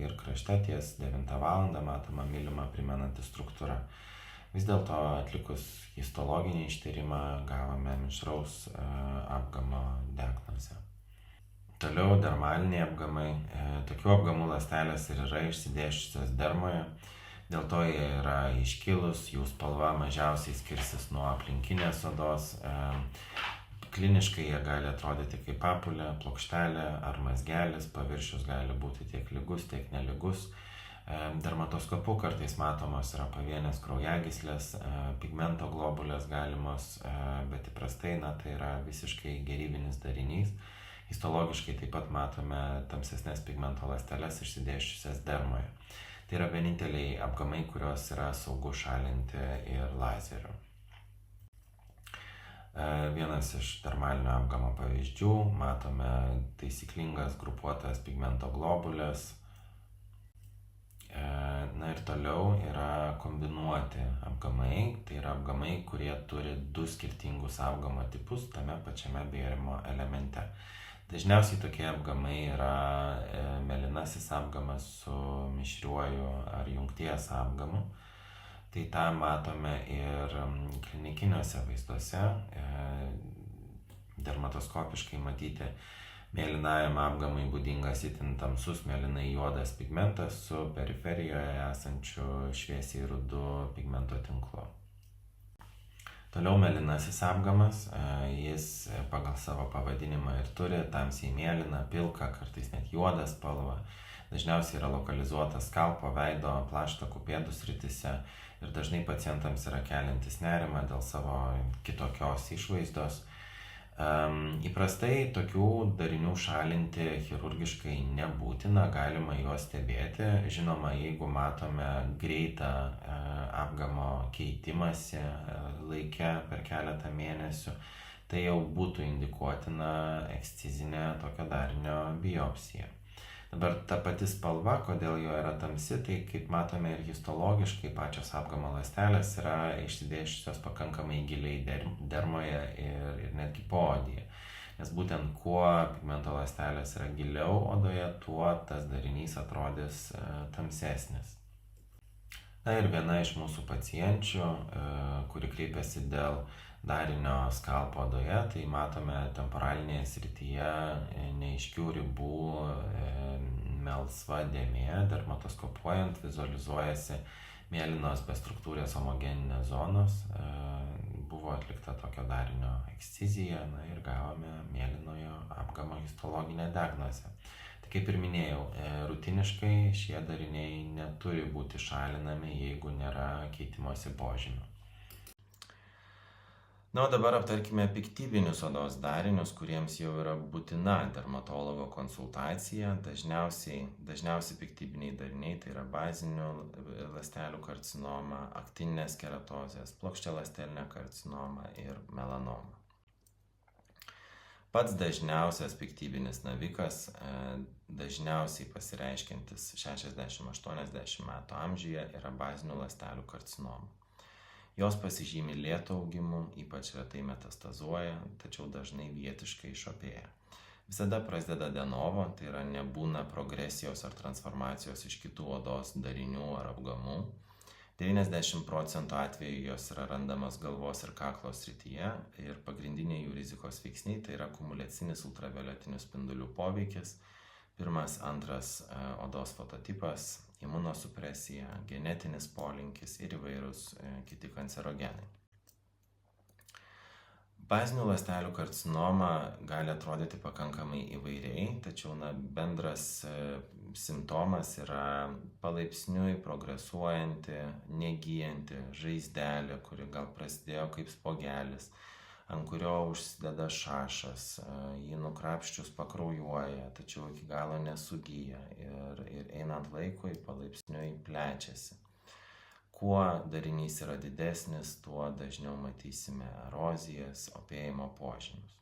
ir krašte ties 9 valandą matoma mylimą primenanti struktūra. Vis dėlto atlikus histologinį ištyrimą gavome mišraus apgamo diagnozę. Toliau dermaliniai apgamai. Tokių apgamų ląstelės ir yra išsidėsčiusios dermoje, dėl to jie yra iškilus, jų spalva mažiausiai skirsis nuo aplinkinės odos. Kliniškai jie gali atrodyti kaip papulė, plokštelė ar mazgelis, paviršius gali būti tiek lygus, tiek nelygus. Dermatoskopu kartais matomos yra pavienės kraujagyslės, pigmento globulės galimos, bet įprastai tai yra visiškai gerybinis darinys. Histologiškai taip pat matome tamsesnės pigmento ląsteles išsidėsčiusias dermoje. Tai yra vieninteliai apgamai, kuriuos yra saugu šalinti ir lazeriu. Vienas iš dermalinio apgamo pavyzdžių, matome taisyklingas grupuotas pigmento globulės. Ir toliau yra kombinuoti apgamai, tai yra apgamai, kurie turi du skirtingus apgamo tipus tame pačiame bėrimo elemente. Dažniausiai tokie apgamai yra mėlynasis apgamas su mišriuoju ar jungties apgamu. Tai tą matome ir klinikiniuose vaizduose. Dermatoskopiškai matyti mėlynajam apgamui būdingas itin tamsus mėlynai juodas pigmentas su periferijoje esančiu šviesiai rudu pigmento tinklu. Toliau mėlynasis apgamas, jis pagal savo pavadinimą ir turi tamsiai mėlyną, pilką, kartais net juodą spalvą. Dažniausiai yra lokalizuotas skalpo, veido, plaštakų, pėdų srityse ir dažnai pacientams yra keliantis nerimą dėl savo kitokios išvaizdos. Įprastai tokių darinių šalinti chirurgiškai nebūtina, galima juos stebėti. Žinoma, jeigu matome greitą apgamo keitimąsi laike per keletą mėnesių, tai jau būtų indikuotina ekscizinė tokio darinio biopsija. Dabar ta pati spalva, kodėl jo yra tamsi, tai kaip matome ir histologiškai pačios apgamo ląstelės yra išsidėsčiusios pakankamai giliai dermoje ir netgi poodyje. Nes būtent kuo pigmento ląstelės yra giliau odoje, tuo tas darinys atrodys tamsesnis. Ir viena iš mūsų pacienčių, kuri kreipiasi dėl darinio skalpo odoje, tai matome temporalinėje srityje neaiškių ribų melsva dėmė. Dermatoskopuojant vizualizuojasi mėlynos bestruktūrės homogeninės zonos. Buvo atlikta tokio darinio ekscizija ir gavome mėlynojo apgamo histologinę diagnozę. Tai kaip ir minėjau, rutiniškai šie dariniai neturi būti šalinami, jeigu nėra keitimosi požymių. O dabar aptarkime piktybinius odos darinius, kuriems jau yra būtina dermatologo konsultacija. Dažniausiai piktybiniai dariniai tai yra bazinių ląstelių karcinoma, aktininės keratozės, plokščialąstelinė karcinoma ir melanoma. Pats dažniausias piktybinis navikas, dažniausiai pasireiškiantis 60-80 metų amžiuje, yra bazinių ląstelių karcinoma. Jos pasižymi lėtu augimu, ypač retai metastazuoja, tačiau dažnai vietiškai išopėja. Visada prasideda de novo, tai yra nebūna progresijos ar transformacijos iš kitų odos darinių ar apgamų. 90% atvejų jos yra randamas galvos ir kaklo srityje ir pagrindiniai jų rizikos veiksniai tai yra akumuliacinis ultravioletinių spindulių poveikis, pirmas, antras odos fototipas, imunosupresija, genetinis polinkis ir įvairūs kiti kancerogenai. Bazinių ląstelių karcinoma gali atrodyti pakankamai įvairiai, tačiau bendras simptomas yra palaipsniui progresuojanti, negyjanti žaizdelė, kuri gal prasidėjo kaip spuogelis, ant kurio užsideda šašas, jį nukrapščius pakraujuoja, tačiau iki galo nesugyja ir einant laikui palaipsniui plečiasi. Kuo darinys yra didesnis, tuo dažniau matysime erozijas, opėjimo požymius.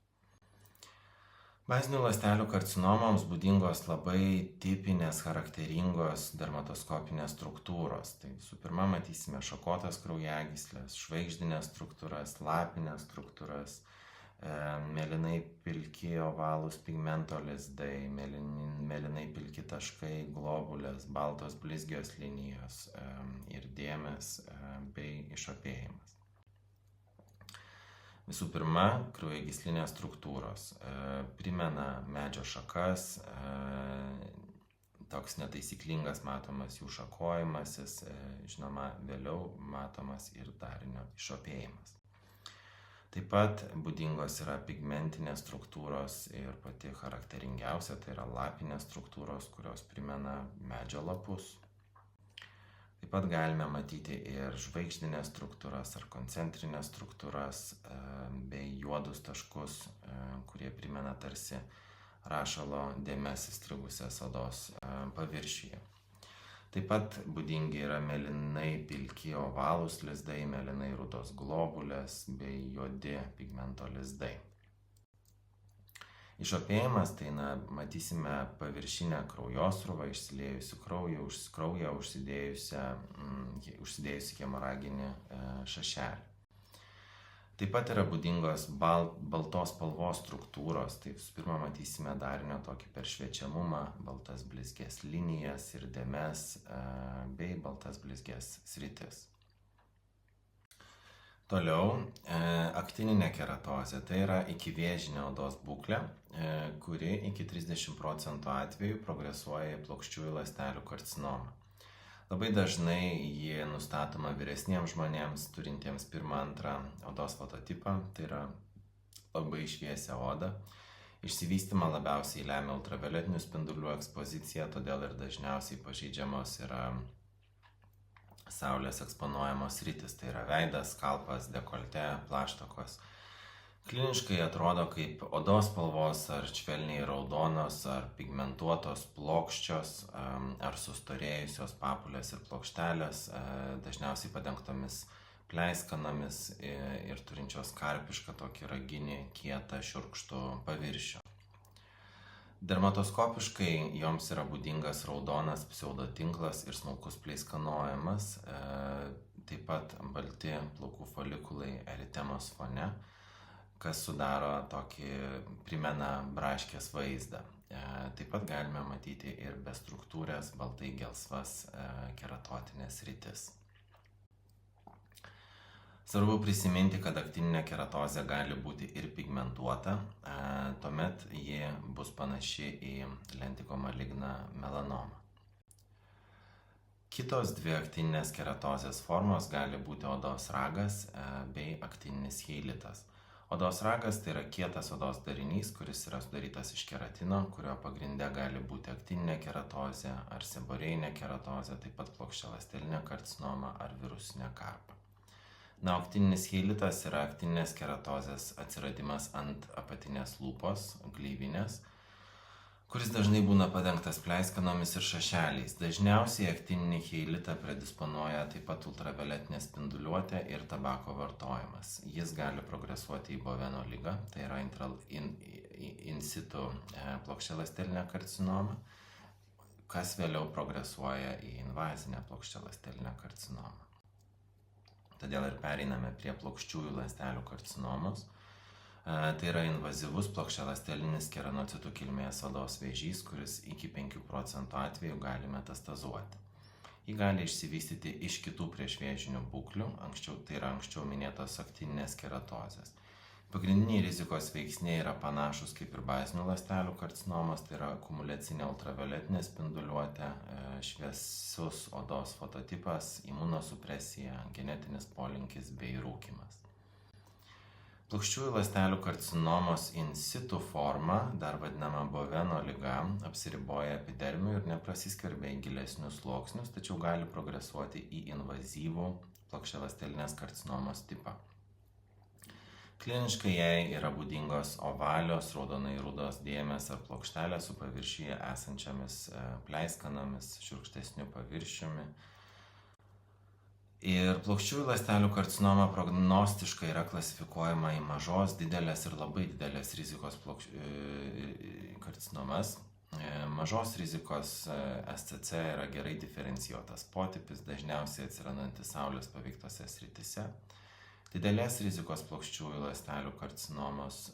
Bazinių ląstelių karcinomoms būdingos labai tipinės, charakteringos dermatoskopinės struktūros. Tai visų pirma matysime šakotas kraujagyslės, žvaigždinės struktūras, lapinės struktūras, mėlynai pilki ovalūs pigmento lizdai, mėlynai pilki taškai, globulės, baltos blizgios linijos ir dėmės bei išopėjimas. Visų pirma, kraujagyslinės struktūros primena medžio šakas, toks netaisyklingas matomas jų šakojimasis, žinoma, vėliau matomas ir darinio išopėjimas. Taip pat būdingos yra pigmentinės struktūros ir pati charakteringiausia tai yra lapinės struktūros, kurios primena medžio lapus. Taip pat galime matyti ir žvaigždinės struktūras ar koncentrinės struktūras bei juodus taškus, kurie primena tarsi rašalo dėmes įstrigusias odos paviršiuje. Taip pat būdingi yra mėlynai pilki ovalūs lizdai, mėlynai rudos globulės bei juodi pigmento lizdai. Išopėjimas, tai matysime paviršinę kraujosrūvą, išsiliejusi kraują, užsidėjusi hemoraginį šašelį. Taip pat yra būdingos baltos spalvos struktūros, tai visų pirma matysime darinio tokį peršviečiamumą, baltas blizgias linijas ir dėmes bei baltas blizgias sritis. Toliau, aktininė keratozė, tai yra ikivėžinė odos būklė, kuri iki 30% atvejų progresuoja į plokščiųjų ląstelių karcinomą. Labai dažnai ji nustatoma vyresniems žmonėms, turintiems 1-2 odos fototipą, tai yra labai šviesią odą. Išsivystymą labiausiai lemia ultravioletinių spindulių ekspozicija, todėl ir dažniausiai pažeidžiamos yra saulės eksponuojamos sritys, tai yra veidas, skalpas, dekoltė, plaštakos. Kliniškai atrodo kaip odos spalvos ar švelniai raudonos, ar pigmentuotos plokščios, ar sustorėjusios papulės ir plokštelės, dažniausiai padengtomis pleiskanomis ir turinčios karpišką tokį raginį, kietą, šiurkštų paviršių. Dermatoskopiškai joms yra būdingas raudonas pseudotinklas ir smulkus pleiskanojimas, taip pat balti plaukų folikulai eritemos fone, kas sudaro tokį, primena braškės vaizdą. Taip pat galime matyti ir bestruktūrės baltai gelsvas keratotinės sritis. Svarbu prisiminti, kad aktininė keratozė gali būti ir pigmentuota, tuomet ji bus panaši į lentikomaligną melanomą. Kitos dvi aktininės keratozės formos gali būti odos ragas bei aktininis cheilitas. Odos ragas tai yra kietas odos darinys, kuris yra sudarytas iš keratino, kurio pagrinde gali būti aktininė keratozė ar seborėjinė keratozė, taip pat plokščialąstelinė karcinoma ar virusinė karpa. Aktininis cheilitas yra aktininės keratozės atsiradimas ant apatinės lūpos, gleivinės, kuris dažnai būna padengtas pleiskanomis ir šašeliais. Dažniausiai aktininį cheilitą predisponuoja taip pat ultravioletinė spinduliuotė ir tabako vartojimas. Jis gali progresuoti į Boveno ligą, tai yra in situ plokščialąstelinę karcinomą, kas vėliau progresuoja į invazinę plokščialąstelinę karcinomą. Todėl ir pereiname prie plokščiųjų ląstelių karcinomos. Tai yra invazyvus plokščialąstelinis keranocitų kilmės odos vėžys, kuris iki 5% atvejų gali metastazuoti. Ji gali išsivystyti iš kitų priešvėžinių būklių, tai yra anksčiau minėtos aktininės keratozės. Pagrindiniai rizikos veiksniai yra panašus kaip ir bazinių ląstelių karcinomos, tai yra akumuliacinė ultravioletinė spinduliuotė, šviesus odos fototipas, imunosupresija, genetinis polinkis bei rūkymas. Plokščiųjų ląstelių karcinomos in situ forma, dar vadinama Boveno liga, apsiriboja epidermiu ir neprasiskverbia į gilesnius sluoksnius, tačiau gali progresuoti į invazyvų plokščialąstelinės karcinomos tipą. Kliniškai jai yra būdingos ovalios, raudonai rudos dėmės ar plokštelės su paviršiuje esančiamis pleiskanomis, šiurkštesniu paviršiumi. Ir plokščiųjų ląstelių karcinoma prognostiškai yra klasifikuojama į mažos, didelės ir labai didelės rizikos karcinomas. Mažos rizikos SCC yra gerai diferencijuotas potipis, dažniausiai atsirandantis saulės paveiktose srityse. Didelės rizikos plokščiųjų ląstelių karcinomos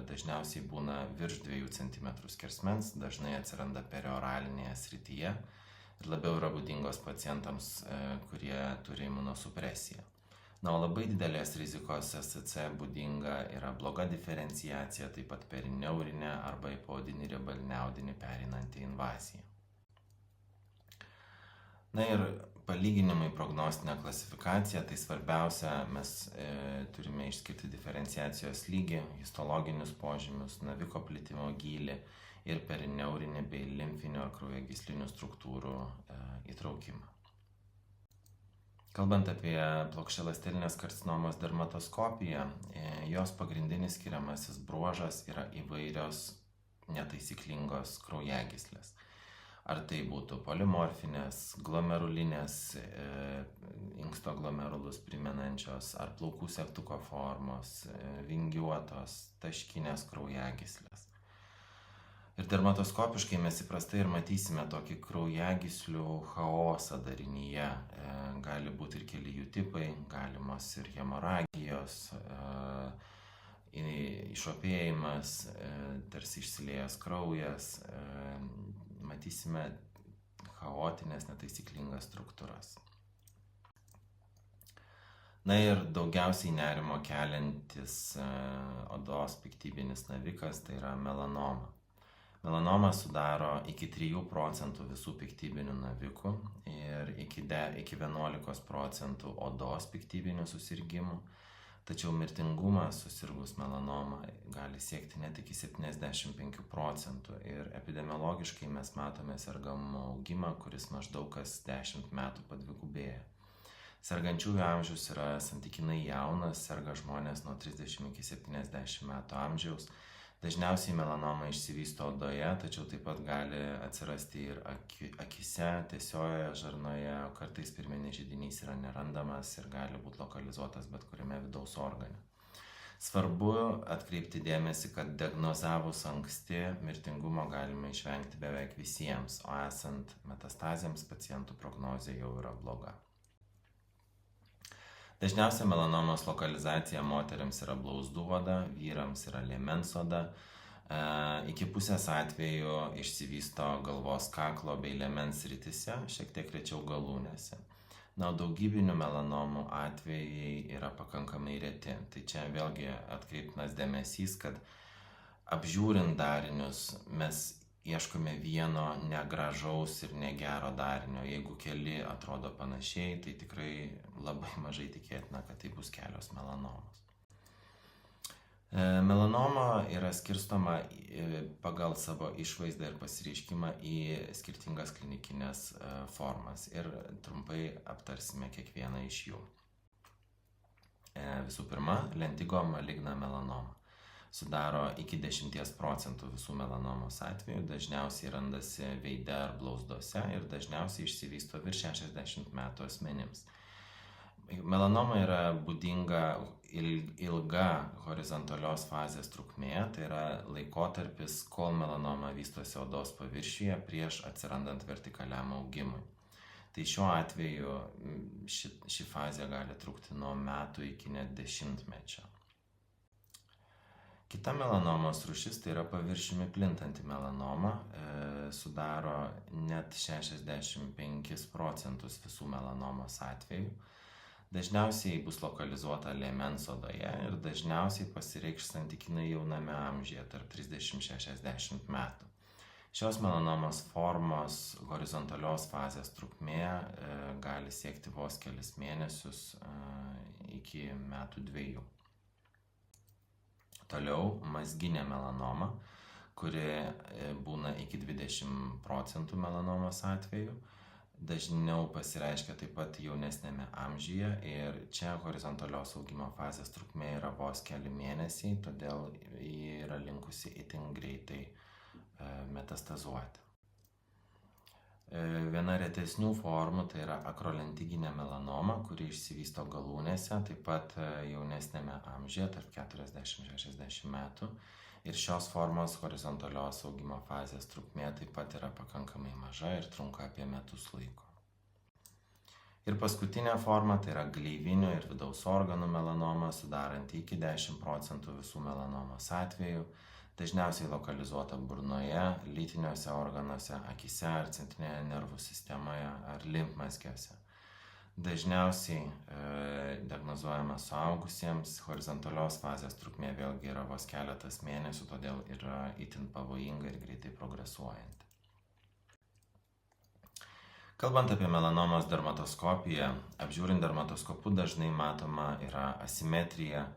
dažniausiai būna virš 2 cm skersmens, dažnai atsiranda perioralinėje srityje ir labiau yra būdingos pacientams, kurie turi imunosupresiją. O labai didelės rizikos SCC būdinga yra bloga diferenciacija, taip pat perineurinė arba į poodinį riebalinį audinį pereinanti invazija. Ir palyginimai prognostinė klasifikacija, tai svarbiausia, mes turime išskirti diferenciacijos lygį, histologinius požymius, naviko plitimo gylį ir perineurinį bei limfinių ar kraujagyslinių struktūrų įtraukimą. Kalbant apie plokščialąstelinės karcinomos dermatoskopiją, jos pagrindinis skiriamasis bruožas yra įvairios netaisyklingos kraujagyslės. Ar tai būtų polimorfinės, glomerulinės, inksto glomerulus primenančios, ar plaukų segtuko formos, vingiuotos, taškinės kraujagyslės. Ir dermatoskopiškai mes įprastai ir matysime tokį kraujagyslių chaosą darinyje. Gali būti ir keli jų tipai, galimos ir hemoragijos, išopėjimas, tarsi išsiliejęs kraujas. Matysime chaotinės, netaisyklingas struktūras. Na ir daugiausiai nerimo keliantis odos piktybinis navikas tai yra melanoma. Melanoma sudaro iki 3% visų piktybinių navikų ir iki 11% odos piktybinių susirgymų, tačiau mirtingumas susirgus melanoma gali siekti net iki 75% ir epidemiologiškai mes matome sergamumo augimą, kuris maždaug kas 10 metų padvigubėja. Sergančiųjų amžius yra santykinai jaunas, serga žmonės nuo 30 iki 70 metų amžiaus. Dažniausiai melanoma išsivysto odoje, tačiau taip pat gali atsirasti ir akise, tiesiojoje žarnoje, o kartais pirminis židinys yra nerandamas ir gali būti lokalizuotas bet kuriame vidaus organe. Svarbu atkreipti dėmesį, kad diagnozavus anksti mirtingumo galima išvengti beveik visiems, o esant metastazėms pacientų prognozė jau yra bloga. Dažniausia melanomos lokalizacija moteriams yra blauzdų oda, vyrams yra liemens oda. Iki pusės atveju išsivysto galvos kaklo bei liemens srityse, šiek tiek rečiau galūnėse. Na, daugybinių melanomų atvejai yra pakankamai reti. Tai čia vėlgi atkreiptinas dėmesys, kad apžiūrint darinius mes ieškome vieno negražaus ir negero darinio. Jeigu keli atrodo panašiai, tai tikrai labai mažai tikėtina, kad tai bus kelios melanomos. Melanoma yra skirstoma pagal savo išvaizdą ir pasireiškimą į skirtingas klinikinės formas ir trumpai aptarsime kiekvieną iš jų. Visų pirma, lentigo maligna melanoma. Sudaro iki 10% visų melanomos atvejų, dažniausiai randasi veide ar blauzdose ir dažniausiai išsivysto virš 60 metų asmenims. Melanoma yra būdinga ilga horizontalios fazės trukmė, tai yra laikotarpis, kol melanoma vystosi odos paviršiuje prieš atsirandant vertikaliam augimui. Tai šiuo atveju ši fazė gali trukti nuo metų iki net 10-mečio. Kita melanomos rūšis tai yra paviršiumi plintanti melanoma, sudaro net 65% visų melanomos atvejų. Dažniausiai bus lokalizuota liemens odoje ir dažniausiai pasireikš santykinai jauname amžiuje, tarp 30-60 metų. Šios melanomos formos horizontalios fazės trukmė gali siekti vos kelis mėnesius iki metų 2. Toliau mazginė melanoma, kuri būna iki 20% melanomos atveju. Dažniau pasireiškia taip pat jaunesnėme amžiuje ir čia horizontalios augimo fazės trukmė yra vos keli mėnesiai, todėl ji yra linkusi itin greitai metastazuoti. Viena retesnių formų tai yra akrolentiginė melanoma, kuri išsivysto galūnėse, taip pat jaunesnėme amžiuje, tarp 40-60 metų. Ir šios formos horizontalios augimo fazės trukmė taip pat yra pakankamai maža ir trunka apie metus laiko. Ir paskutinė forma tai yra gleivinių ir vidaus organų melanoma, sudaranti iki 10% visų melanomos atvejų. Dažniausiai lokalizuota burnoje, lytiniuose organuose, akise ar centrinėje nervų sistemoje ar limfmazgiuose. Dažniausiai diagnozuojama suaugusiems, horizontalios fazės trukmė vėlgi yra vos keletas mėnesių, todėl yra itin pavojinga ir greitai progresuojanti. Kalbant apie melanomos dermatoskopiją, apžiūrint dermatoskopu dažnai matoma yra asimetrija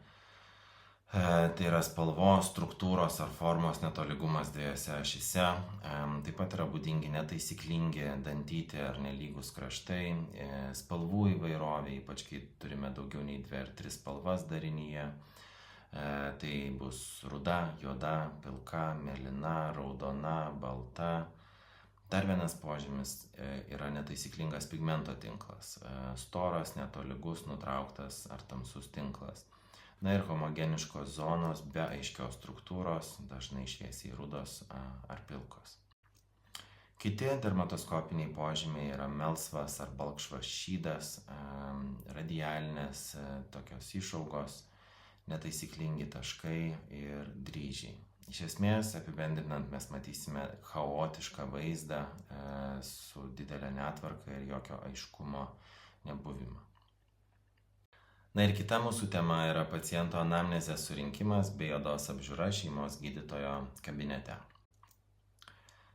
Tai yra spalvos, struktūros ar formos netolygumas dviejose ašise. Taip pat yra būdingi netaisyklingi, dantyti ar nelygus kraštai. Spalvų įvairovė, ypač kai turime daugiau nei 2 ar 3 spalvas darinyje. Tai bus ruda, juoda, pilka, mėlyna, raudona, balta. Dar vienas požymis yra netaisyklingas pigmento tinklas. Storas, netolygus, nutrauktas ar tamsus tinklas. Na ir homogeniškos zonos be aiškios struktūros, dažnai šviesiai rudos ar pilkos. Kiti dermatoskopiniai požymiai yra melsvas ar balkšvas šydas, radialinės tokios išaugos, netaisyklingi taškai ir dryžiai. Iš esmės, apibendrinant, mes matysime chaotišką vaizdą su didelė netvarka ir jokio aiškumo nebuvimo. Na ir kita mūsų tema yra paciento anamnezės surinkimas bei odos apžiūra šeimos gydytojo kabinete.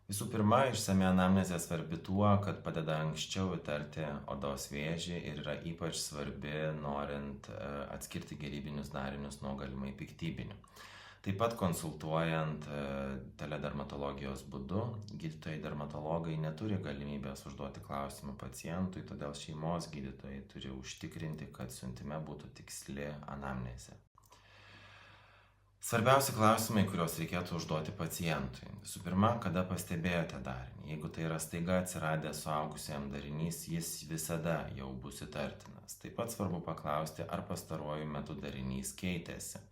Visų pirma, išsami anamnezė svarbi tuo, kad padeda anksčiau įtarti odos vėžį ir yra ypač svarbi norint atskirti gerybinius darinius nuo galimai piktybinių. Taip pat konsultuojant teledermatologijos būdu, gydytojai dermatologai neturi galimybės užduoti klausimų pacientui, todėl šeimos gydytojai turi užtikrinti, kad siuntime būtų tiksli anamnezė. Svarbiausi klausimai, kuriuos reikėtų užduoti pacientui. Visų pirma, kada pastebėjote darinį. Jeigu tai yra staiga atsiradęs suaugusiam darinys, jis visada jau bus įtartinas. Taip pat svarbu paklausti, ar pastaruoju metu darinys keitėsi.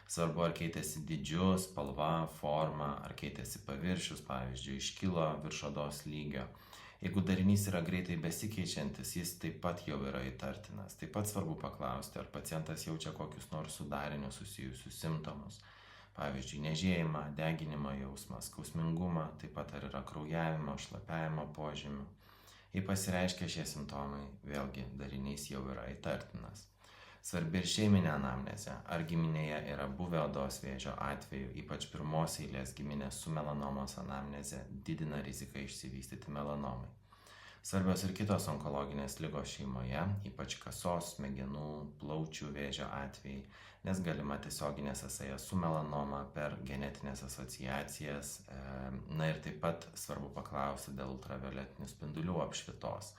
Svarbu, ar keitėsi dydžiu, spalva, forma, ar keitėsi paviršius, pavyzdžiui, iškilo virš odos lygio. Jeigu darinys yra greitai besikeičiantis, jis taip pat jau yra įtartinas. Taip pat svarbu paklausti, ar pacientas jaučia kokius nors su dariniu susijusius simptomus. Pavyzdžiui, niežėjimą, deginimo jausmą, skausmingumą, taip pat ar yra kraujavimo, šlapiavimo požymių. Jei pasireiškia šie simptomai, vėlgi darinys jau yra įtartinas. Svarbi ir šeiminė anamnezė. Ar giminėje yra buvę odos vėžio atveju, ypač pirmos eilės giminės su melanomos anamnezė, didina riziką išsivystyti melanomai. Svarbios ir kitos onkologinės ligos šeimoje, ypač kasos, smegenų, plaučių vėžio atvejai, nes galima tiesioginė sąsaja su melanoma per genetinės asociacijas. Na ir taip pat svarbu paklausti dėl ultravioletinių spindulių apšvitos.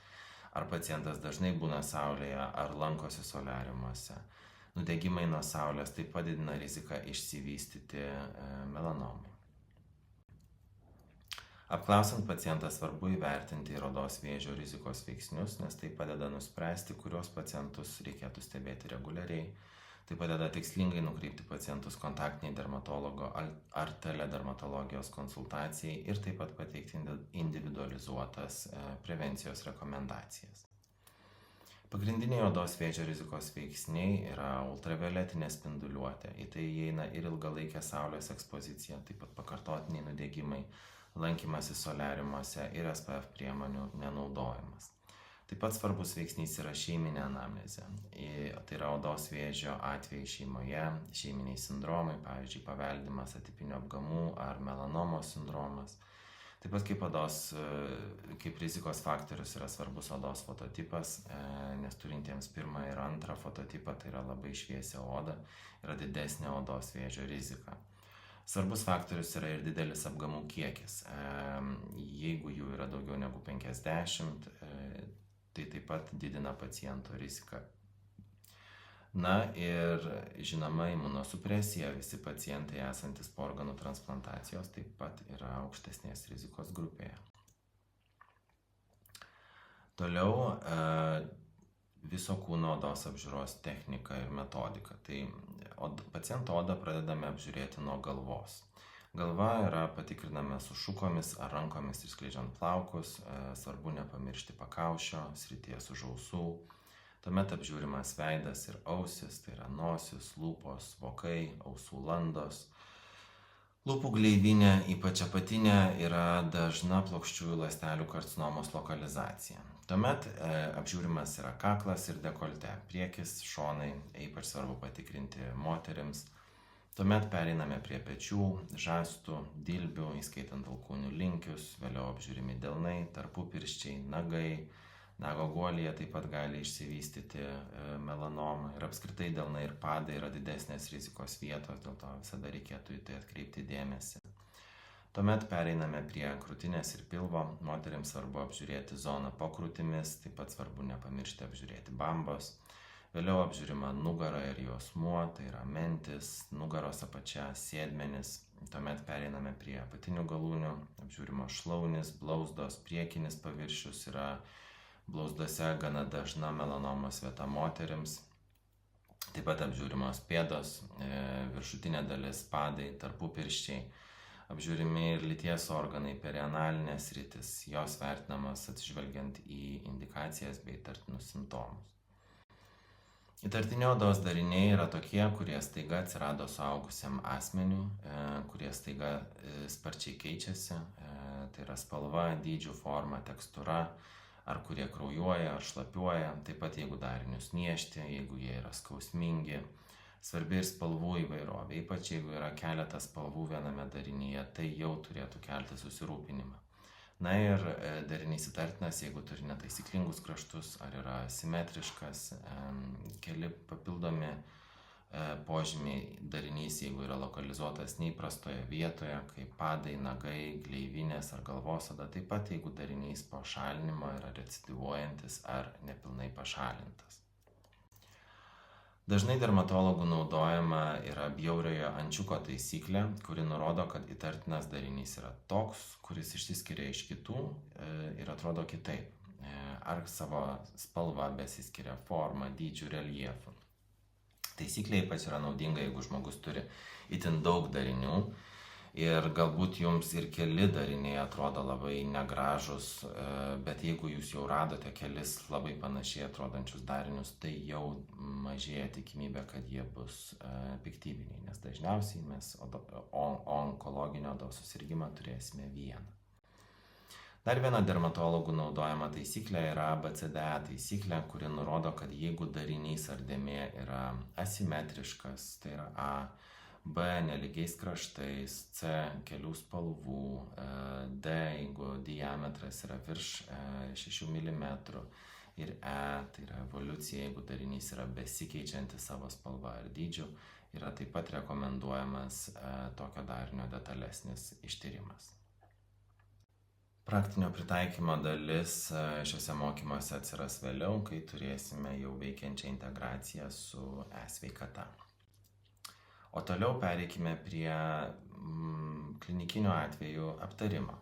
Ar pacientas dažnai būna saulėje, ar lankosi soliariumuose. Nudegimai nuo saulės taip padidina riziką išsivystyti melanomai. Apklausant pacientą svarbu įvertinti ir odos vėžio rizikos veiksnius, nes tai padeda nuspręsti, kuriuos pacientus reikėtų stebėti reguliariai. Tai padeda tikslingai nukreipti pacientus kontaktiniai dermatologo ar teledermatologijos konsultacijai ir taip pat pateikti individualizuotas prevencijos rekomendacijas. Pagrindiniai odos vėžio rizikos veiksniai yra ultravioletinė spinduliuotė. Į tai įeina ir ilgalaikė saulės ekspozicija, taip pat pakartotiniai nudegimai, lankymasis soliariumuose ir SPF priemonių nenaudojimas. Taip pat svarbus veiksnys yra šeiminė anamnezė. Tai yra odos vėžio atvejai šeimoje, šeiminiai sindromai, pavyzdžiui, paveldimas atipinių apgamų ar melanomos sindromas. Taip pat kaip rizikos faktorius yra svarbus odos fototipas, nes turintiems pirmą ir antrą fototipą, tai yra labai šviesia oda, yra didesnė odos vėžio rizika. Svarbus faktorius yra ir didelis apgamų kiekis. Jeigu jų yra daugiau negu 50, tai taip pat didina paciento riziką. Na ir žinoma, imunosupresija. Visi pacientai esantis po organų transplantacijos taip pat yra aukštesnės rizikos grupėje. Toliau viso kūno odos apžiūros technika ir metodika. Tai paciento odą pradedame apžiūrėti nuo galvos. Galva yra patikrinama su šukomis ar rankomis išskleidžiant plaukus, svarbu nepamiršti pakaušio, srities už ausų. Tuomet apžiūrimas veidas ir ausis, tai yra nosis, lūpos, vokai, ausų landos. Lūpų gleivinė, ypač apatinė, yra dažna plokščiųjų ląstelių karcinomos lokalizacija. Tuomet apžiūrimas yra kaklas ir dekolte, priekis, šonai, ypač svarbu patikrinti moterims. Tuomet pereiname prie pečių, žastų, dilbių, įskaitant alkūnių linkius, vėliau apžiūrimi delnai, tarpupirščiai, nagai, Nago guolyje taip pat gali išsivystyti melanoma ir apskritai delnai ir padai yra didesnės rizikos vietos, dėl to visada reikėtų į tai atkreipti dėmesį. Tuomet pereiname prie krūtinės ir pilvo. Moterims svarbu apžiūrėti zoną po krūtimis, taip pat svarbu nepamiršti apžiūrėti bambos. Vėliau apžiūrima nugara ir juosmuo, tai yra mentis, nugaros apačia, sėdmenis. Tuomet pereiname prie apatinių galūnių, apžiūrima šlaunis, blauzdos, priekinis paviršius yra blauzdose gana dažna melanomos vieta moterims. Taip pat apžiūrimos pėdos, viršutinė dalis, padai, tarpupirščiai. Apžiūrimi ir lyties organai, perianalinės sritis, jos vertinamas atsižvelgiant į indikacijas bei įtartinus simptomus. Įtartini odos dariniai yra tokie, kurie staiga atsirado suaugusiam asmeniui, kurie staiga sparčiai keičiasi, tai yra spalva, dydžių, forma, tekstūra, ar kurie kraujuoja, ar šlapiuoja, taip pat jeigu darinius niežti, jeigu jie yra skausmingi. Svarbi ir spalvų įvairovė, ypač jeigu yra keletas spalvų viename darinyje, tai jau turėtų kelti susirūpinimą. Na ir darinys įtartinas, jeigu turi netaisyklingus kraštus, ar yra simetriškas, keli papildomi požymiai darinys, jeigu yra lokalizuotas neįprastoje vietoje, kaip padai, nagai, gleivinės ar galvos oda, taip pat jeigu darinys po šalinimo yra recidyvuojantis ar nepilnai pašalintas. Dažnai dermatologų naudojama yra bjauriojo ančiuko taisyklė, kuri nurodo, kad įtartinas darinys yra toks, kuris išsiskiria iš kitų ir atrodo kitaip, ar savo spalva besiskiria, forma, dydžiu, reljefu. Taisyklė ypač yra naudinga, jeigu žmogus turi itin daug darinių ir galbūt jums ir keli dariniai atrodo labai negražus, bet jeigu jūs jau radote kelis labai panašiai atrodančius darinius, tai jau mažėja tikimybė, kad jie bus piktybiniai, nes dažniausiai mes onkologinio odos susirgimą turėsime vieną. Dar viena dermatologų naudojama taisyklė yra ABCDE taisyklė, kuri nurodo, kad jeigu darinys ar dėmė yra asimetriškas, tai yra A, B nelygiais kraštais, C kelių spalvų, D jeigu diametras yra virš 6 mm ir E tai yra evoliucija, jeigu darinys yra besikeičianti savo spalva ar dydžiu, yra taip pat rekomenduojamas tokio darinio detalesnis ištyrimas. Praktinio pritaikymo dalis šiuose mokymuose atsiras vėliau, kai turėsime jau veikiančią integraciją su e-sveikata. O toliau pereikime prie klinikinių atvejų aptarimo.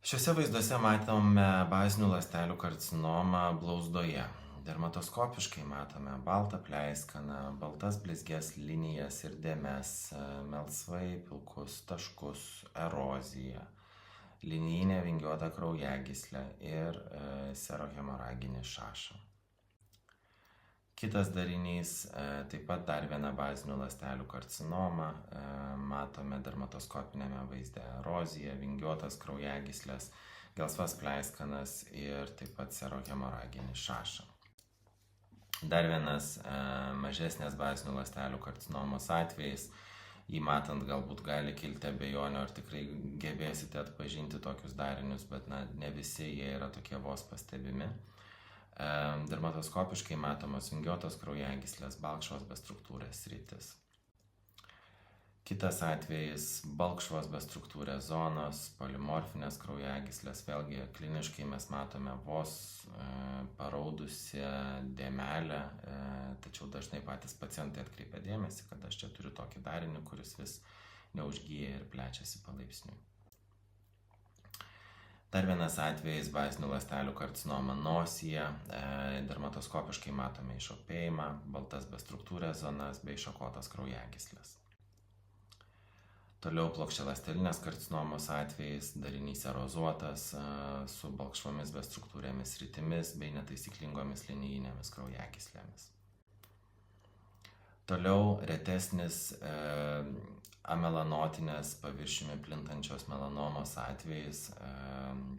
Šiuose vaizduose matome bazinių ląstelių karcinomą blauzdoje. Dermatoskopiškai matome baltą pleiskaną, baltas blizgias linijas ir dėmes, melsvai pilkus taškus, eroziją, linijinę vingiuotą kraujagyslę ir serohemoraginį šašą. Kitas darinys, taip pat dar viena bazinių ląstelių karcinoma, matome dermatoskopinėme vaizde eroziją, vingiuotas kraujagyslės, gelsvas pleiskanas ir taip pat serohemoraginį šašą. Dar vienas mažesnės bazinių ląstelių karcinomos atvejais, jį matant galbūt gali kilti abejonių, ar tikrai gebėsite atpažinti tokius darinius, bet ne visi jie yra tokie vos pastebimi. Dermatoskopiškai matomos vingiuotos kraujagyslės, balkšvos bestruktūrės sritis. Kitas atvejis - balkšvos bestruktūrės zonos, polimorfinės kraujagyslės. Vėlgi kliniškai mes matome vos paraudusią dėmelę, tačiau dažnai patys pacientai atkreipia dėmesį, kad aš čia turiu tokį darinį, kuris vis neužgyja ir plečiasi palaipsniui. Dar vienas atvejis - bazinių ląstelių karcinoma nosyje. Dermatoskopiškai matome išopėjimą, baltas bestruktūrės zonas bei šakotas kraujagyslės. Toliau plokščialąstelinės karcinomos atvejis - darinys erozuotas su balkšvomis bestruktūrėmis sritimis bei netaisyklingomis linijinėmis kraujagyslėmis. Toliau retesnis amelanotinės paviršiumi plintančios melanomos atvejais.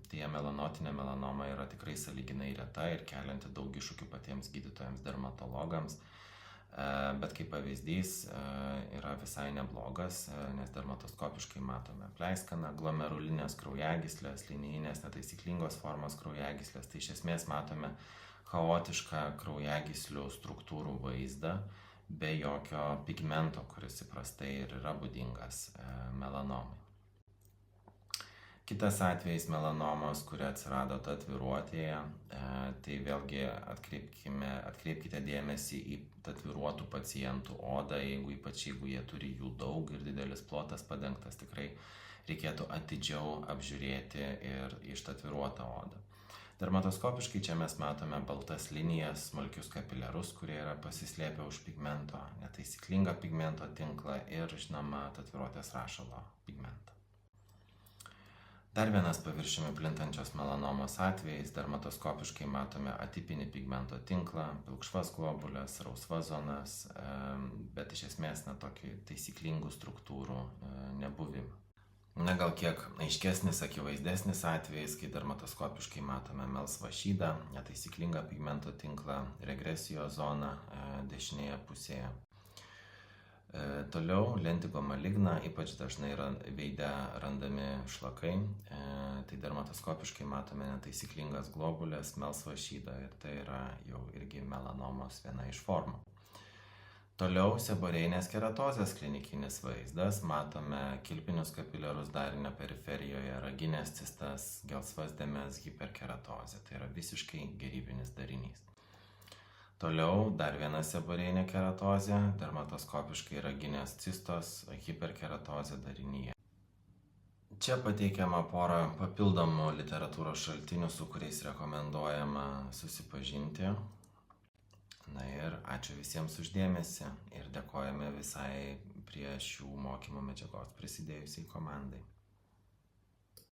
Tai amelanotinė melanoma yra tikrai sąlyginai reta ir kelianti daug iššūkių patiems gydytojams dermatologams. Bet kaip pavyzdys yra visai neblogas, nes dermatoskopiškai matome pleiskaną, glomerulinės kraujagyslės, linijinės netaisyklingos formos kraujagyslės. Tai iš esmės matome chaotišką kraujagyslių struktūrų vaizdą be jokio pigmento, kuris įprastai ir yra būdingas melanomai. Kitas atvejis melanomos, kuri atsirado tatuiruotėje, tai vėlgi atkreipkite dėmesį į tatuiruotų pacientų odą, ypač jeigu jie turi jų daug ir didelis plotas padengtas, tikrai reikėtų atidžiau apžiūrėti ir ištatuiruotą odą. Dermatoskopiškai čia mes matome baltas linijas, smulkius kapiliarus, kurie yra pasislėpę už pigmento, netaisyklingą pigmento tinklą ir, žinoma, tatuiruotės rašalo pigmentą. Dar vienas paviršiumi plintančios melanomos atvejais, dermatoskopiškai matome atipinį pigmento tinklą, pilkšvas globulės, rausvas zonas, bet iš esmės tokį taisyklingų struktūrų nebuvimą. Gal kiek aiškesnis, akivaizdesnis atvejais, kai dermatoskopiškai matome melsvą šydą, netaisyklingą pigmento tinklą, regresijos zoną dešinėje pusėje. Toliau lentigo maligna, ypač dažnai veide randami šlakai, tai dermatoskopiškai matome netaisyklingas globulės, melsvą šydą ir tai yra jau irgi melanomos viena iš formų. Toliau seborėjinės keratozės klinikinis vaizdas, matome kilpinius kapiliarus darinio periferijoje, raginės cistas, gelsvas dėmes, hiperkeratozė, tai yra visiškai gerybinis darinys. Toliau dar viena seborėjinė keratozė, dermatoskopiškai raginės cistos, hiperkeratozė darinyje. Čia pateikiama pora papildomų literatūros šaltinių, su kuriais rekomenduojama susipažinti. Ir ačiū visiems už dėmesį ir dėkojame visai prie šių mokymų medžiagos prisidėjusiai komandai.